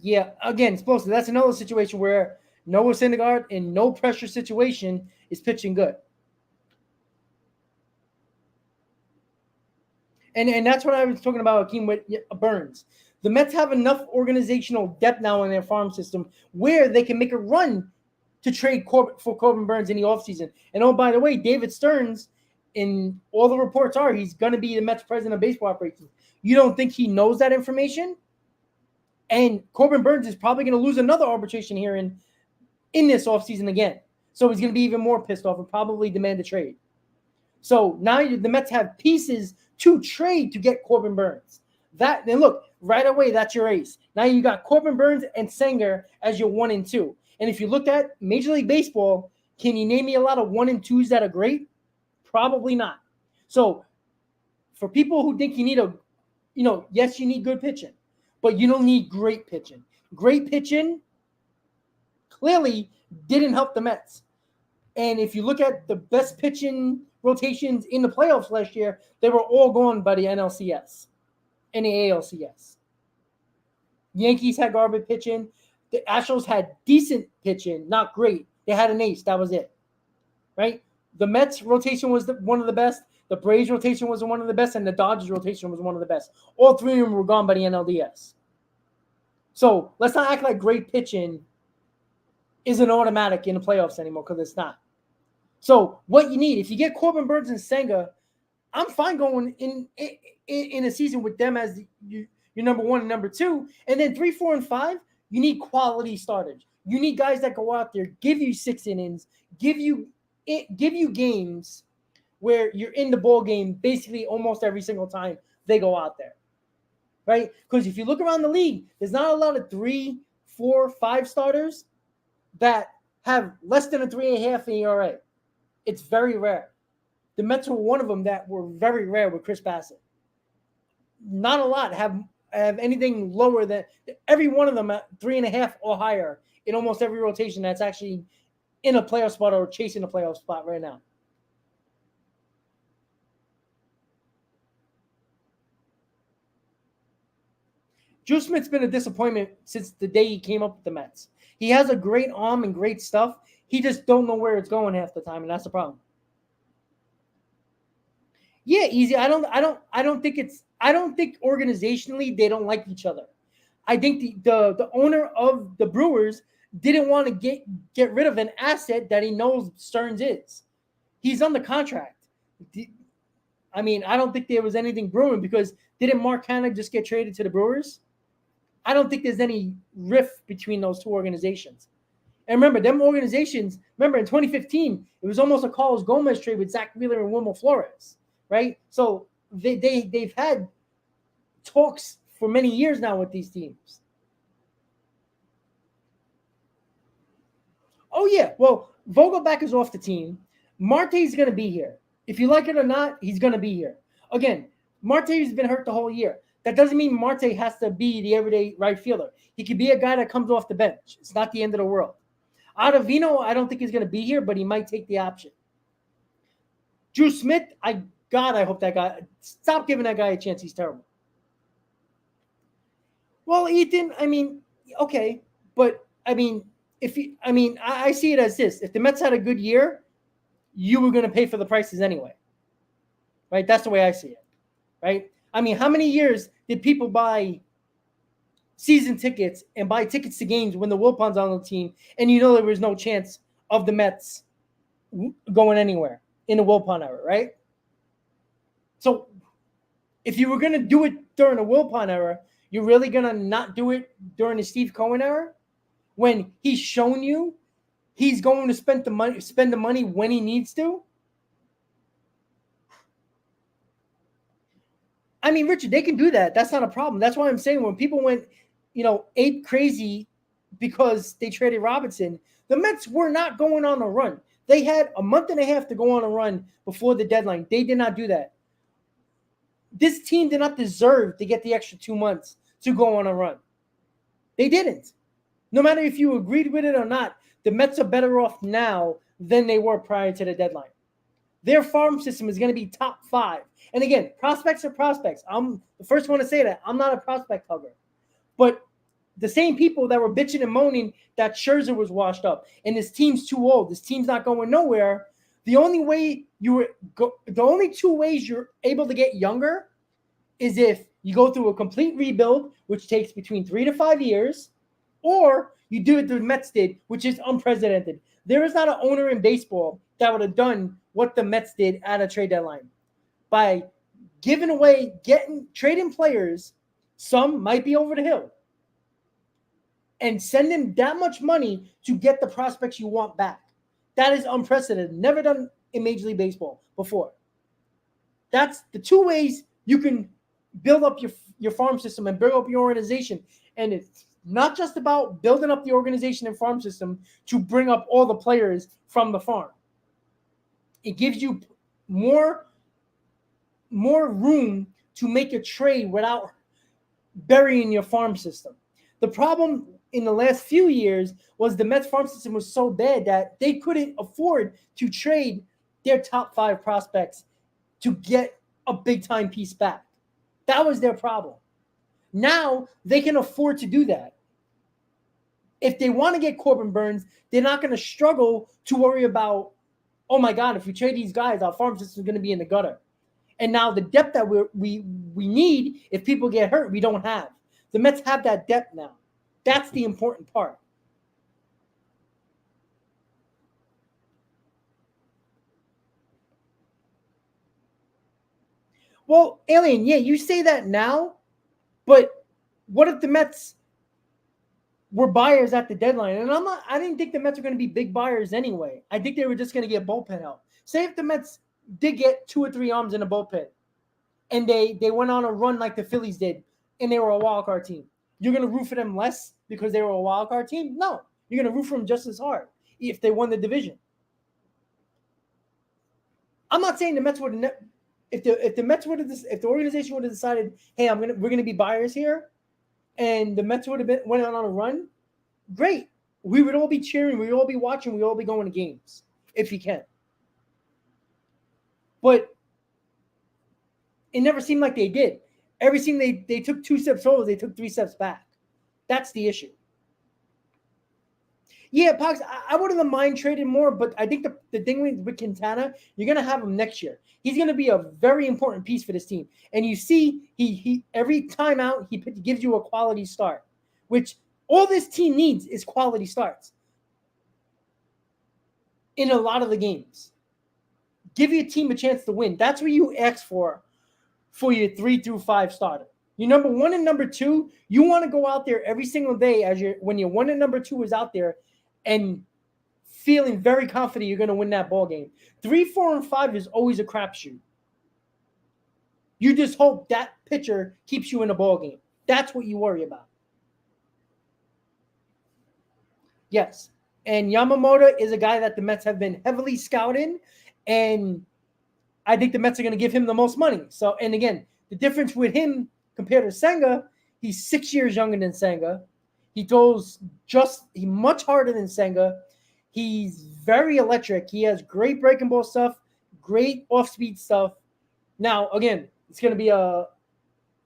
Yeah, again, explosive. That's another situation where Noah Syndergaard in no pressure situation is pitching good. And that's what I was talking about, Hakeem, with Burns. The Mets have enough organizational depth now in their farm system where they can make a run to trade for Corbin Burns in the offseason. And oh, by the way, David Stearns, in all the reports are, he's going to be the Mets president of baseball operations. You don't think he knows that information? And Corbin Burns is probably going to lose another arbitration hearing in this offseason again. So he's going to be even more pissed off and probably demand a trade. So now the Mets have pieces to trade to get Corbin Burns. Then look, right away, that's your ace. Now you got Corbin Burns and Sanger as your 1 and 2. And if you look at Major League Baseball, can you name me a lot of 1 and 2s that are great? Probably not. So for people who think you need yes, you need good pitching, but you don't need great pitching. Great pitching clearly didn't help the Mets. And if you look at the best pitching rotations in the playoffs last year, they were all gone by the NLCS and the ALCS. Yankees had garbage pitching. The Astros had decent pitching, not great. They had an ace. That was it. Right? The Mets rotation was one of the best. The Braves rotation was one of the best. And the Dodgers rotation was one of the best. All 3 of them were gone by the NLDS. So let's not act like great pitching isn't automatic in the playoffs anymore, because it's not. So what you need, if you get Corbin Burns and Senga, I'm fine going in a season with them as your number 1 and number 2. And then 3, 4, and 5, you need quality starters. You need guys that go out there, give you 6 innings, give you games where you're in the ball game basically almost every single time they go out there. Right? Because if you look around the league, there's not a lot of 3, 4, 5 starters that have less than a 3.5 ERA. It's very rare. The Mets were one of them that were very rare with Chris Bassett. Not a lot have anything lower than every one of them at 3.5 or higher in almost every rotation that's actually in a playoff spot or chasing a playoff spot right now. Drew Smith's been a disappointment since the day he came up with the Mets. He has a great arm and great stuff. He just don't know where it's going half the time, and that's the problem. Yeah, easy. I don't think organizationally they don't like each other. I think the owner of the Brewers didn't want to get rid of an asset that he knows Stearns is. He's under contract. I mean, I don't think there was anything brewing because didn't Mark Canha just get traded to the Brewers? I don't think there's any rift between those two organizations. And remember, them organizations, in 2015, it was almost a Carlos Gomez trade with Zach Wheeler and Wilmer Flores, right? So they've had talks for many years now with these teams. Oh, yeah. Well, Vogelback is off the team. Marte's going to be here. If you like it or not, he's going to be here. Again, Marte's been hurt the whole year. That doesn't mean Marte has to be the everyday right fielder. He could be a guy that comes off the bench. It's not the end of the world. Ottavino, I don't think he's going to be here, but he might take the option. Drew Smith, I hope that guy – stop giving that guy a chance. He's terrible. Well, Ethan, I mean, okay. But, I mean, I see it as this. If the Mets had a good year, you were going to pay for the prices anyway. Right? That's the way I see it. Right? I mean, how many years did people buy season tickets and buy tickets to games when the Wilpons on the team and you know there was no chance of the Mets going anywhere in the Wilpon era, right? So if you were going to do it during the Wilpon era, you're really going to not do it during the Steve Cohen era when he's shown you he's going to spend the money when he needs to? I mean, Richard, they can do that. That's not a problem. That's why I'm saying when people went, ape crazy because they traded Robinson, the Mets were not going on a run. They had a month and a half to go on a run before the deadline. They did not do that. This team did not deserve to get the extra 2 months to go on a run. They didn't. No matter if you agreed with it or not, the Mets are better off now than they were prior to the deadline. Their farm system is going to be top 5. And again, prospects are prospects. I'm the first one to say that. I'm not a prospect hugger. But the same people that were bitching and moaning that Scherzer was washed up and this team's too old, this team's not going nowhere, the only 2 ways you're able to get younger is if you go through a complete rebuild, which takes between 3 to 5 years, or you do it the Mets did, which is unprecedented. There is not an owner in baseball that would have done what the Mets did at a trade deadline. By giving away, trading players, some might be over the hill, and sending that much money to get the prospects you want back. That is unprecedented. Never done in Major League Baseball before. That's the 2 ways you can build up your farm system and build up your organization. And it's not just about building up the organization and farm system to bring up all the players from the farm. It gives you more room to make a trade without burying your farm system. The problem in the last few years was the Mets farm system was so bad that they couldn't afford to trade their top 5 prospects to get a big-time piece back. That was their problem. Now they can afford to do that. If they want to get Corbin Burns, they're not going to struggle to worry about, oh my God, if we trade these guys, our farm system is going to be in the gutter. And now the depth that we need, if people get hurt, we don't have. The Mets have that depth now. That's the important part. Well, Alien, yeah, you say that now, but what if the Mets were buyers at the deadline? And I didn't think the Mets were going to be big buyers anyway. I think they were just going to get bullpen help. Say if the Mets did get 2 or 3 arms in a bullpen and they went on a run like the Phillies did and they were a wild card team. You're going to root for them less because they were a wild card team? No. You're going to root for them just as hard if they won the division. I'm not saying the Mets would have if the organization would have decided, hey, we're going to be buyers here, and the Mets would have went on a run, great. We would all be cheering, we would all be watching, we would all be going to games if you can. But it never seemed like they did. Every team they took 2 steps forward, they took 3 steps back. That's the issue. Yeah, Pox, I wouldn't mind trading more, but I think the thing with Quintana, you're going to have him next year. He's going to be a very important piece for this team. And you see, he every time out, he gives you a quality start. which all this team needs is quality starts in a lot of the games. Give your team a chance to win. That's what you ask for your 3 through 5 starter. Your number 1 and number 2, you want to go out there every single day when your 1 and number 2 is out there and feeling very confident you're going to win that ball game. 3, 4, and 5 is always a crapshoot. You just hope that pitcher keeps you in a ball game. That's what you worry about. Yes. And Yamamoto is a guy that the Mets have been heavily scouting, and I think the Mets are going to give him the most money. So, and again, the difference with him compared to Senga, he's 6 years younger than Senga. He throws he much harder than Senga. He's very electric. He has great breaking ball stuff, great off-speed stuff. Now, again, it's going to be a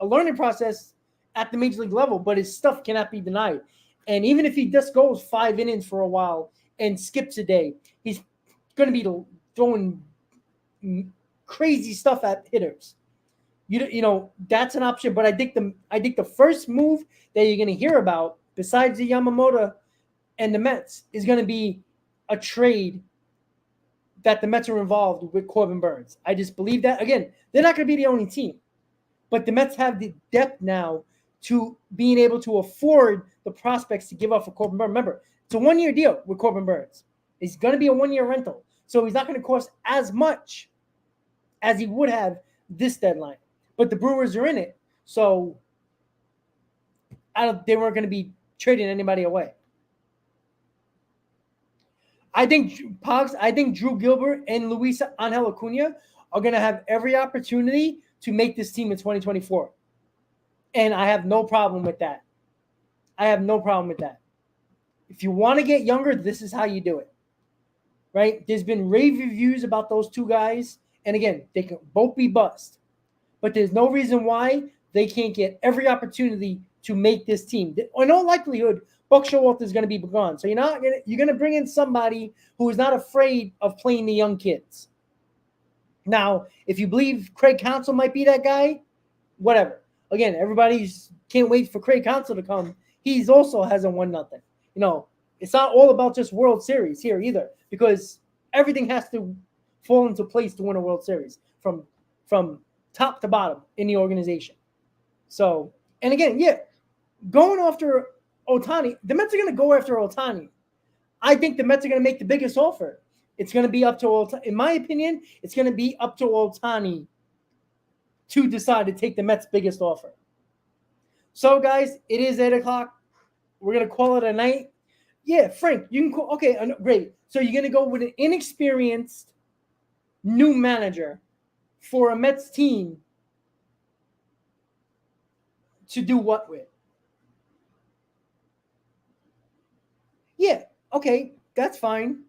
learning process at the major league level, but his stuff cannot be denied. And even if he just goes 5 innings for a while and skips a day, he's going to be throwing crazy stuff at hitters. You know that's an option. But I think the first move that you're going to hear about, besides the Yamamoto and the Mets, is going to be a trade that the Mets are involved with Corbin Burnes. I just believe that. Again, they're not going to be the only team, but the Mets have the depth now to being able to afford the prospects to give up for Corbin Burnes. Remember, it's a 1-year deal with Corbin Burnes. It's going to be a 1-year rental, so he's not going to cost as much as he would have this deadline. But the Brewers are in it, so they weren't going to be trading anybody away. I think Drew Gilbert and Luis Angel Acuna are going to have every opportunity to make this team in 2024. And I have no problem with that. If you want to get younger, this is how you do it. Right? There's been rave reviews about those two guys. And again, they can both be bust. But there's no reason why they can't get every opportunity to make this team. In all likelihood, Buck Showalter is going to be gone. So you're going to bring in somebody who is not afraid of playing the young kids. Now, if you believe Craig Counsell might be that guy, whatever. Again, everybody's can't wait for Craig Counsell to come. He's also hasn't won nothing. You know, it's not all about just World Series here either, because everything has to fall into place to win a World Series from top to bottom in the organization. So, and again, going after Ohtani, the Mets are going to go after Ohtani. I think the Mets are going to make the biggest offer. It's going to be up to Ohtani. In my opinion, it's going to be up to Ohtani to decide to take the Mets' biggest offer. So, guys, it is 8 o'clock. We're going to call it a night. Yeah, Frank, you can call. Okay, great. So you're going to go with an inexperienced new manager for a Mets team to do what with? Yeah, okay, that's fine.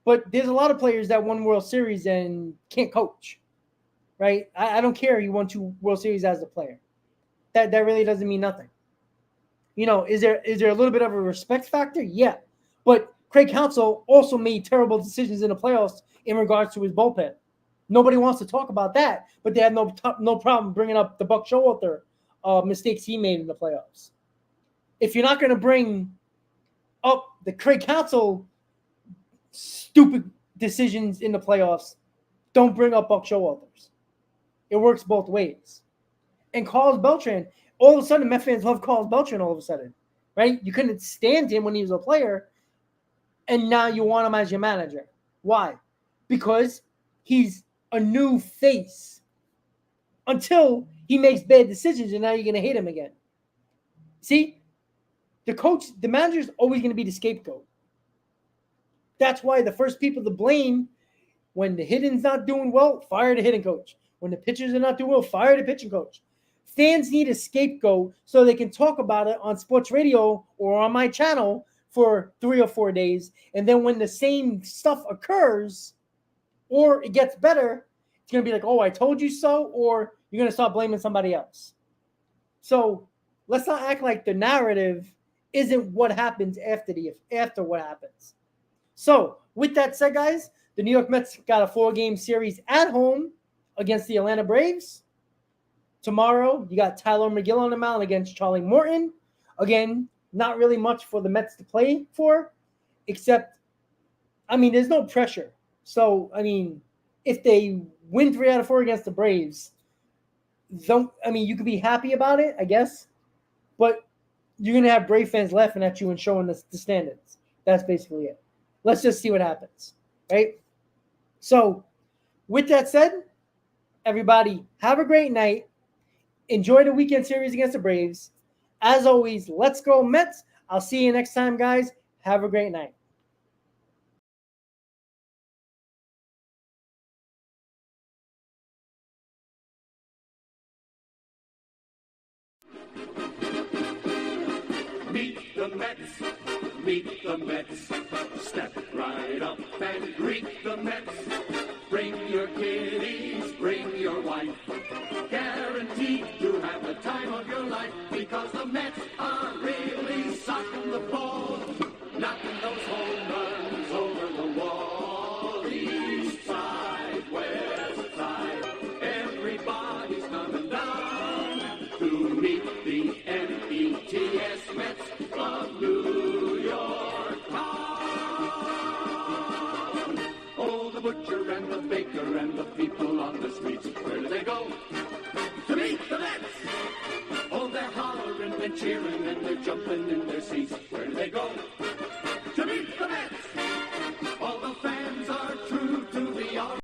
But there's a lot of players that won World Series and can't coach, right? I don't care if you won 2 World Series as a player. That really doesn't mean nothing. You know, is there a little bit of a respect factor? Yeah. But Craig Counsell also made terrible decisions in the playoffs in regards to his bullpen. Nobody wants to talk about that, but they have no problem bringing up the Buck Showalter mistakes he made in the playoffs. If you're not going to bring up the Craig Counsell stupid decisions in the playoffs, don't bring up Buck Showalter's. It works both ways. And Carlos Beltran, all of a sudden, Met fans love Carlos Beltran all of a sudden, right? You couldn't stand him when he was a player, and now you want him as your manager. Why? Because he's a new face until he makes bad decisions, and now you're going to hate him again. See? The manager is always going to be the scapegoat. That's why the first people to blame when the hitting's not doing well, fire the hitting coach. When the pitchers are not doing well, fire the pitching coach. Fans need a scapegoat so they can talk about it on sports radio or on my channel for 3 or 4 days. And then when the same stuff occurs or it gets better, it's going to be like, oh, I told you so, or you're going to start blaming somebody else. So let's not act like the narrative isn't what happens after what happens. So with that said, guys, the New York Mets got a 4-game series at home against the Atlanta Braves. Tomorrow, you got Tyler McGill on the mound against Charlie Morton. Again, not really much for the Mets to play for, except, I mean, there's no pressure. So, I mean, if they win 3 out of 4 against the Braves, you could be happy about it, I guess, but you're going to have Brave fans laughing at you and showing the standards. That's basically it. Let's just see what happens, right? So, with that said, everybody, have a great night. Enjoy the weekend series against the Braves. As always, let's go Mets. I'll see you next time, guys. Have a great night. Meet the Mets, meet the Mets. Step right up and greet the Mets. Bring your kiddies, bring your wife. Guaranteed to have the time of your life, because the Mets are really socking the ball, knocking those home runs over the wall. East side, west side, everybody's coming down to meet the METS Mets of New York town. Oh, the butcher and the baker and the people on the streets, where do they go? To meet the Mets! Oh, they're hollering and cheering and they're jumping in their seats. Where do they go?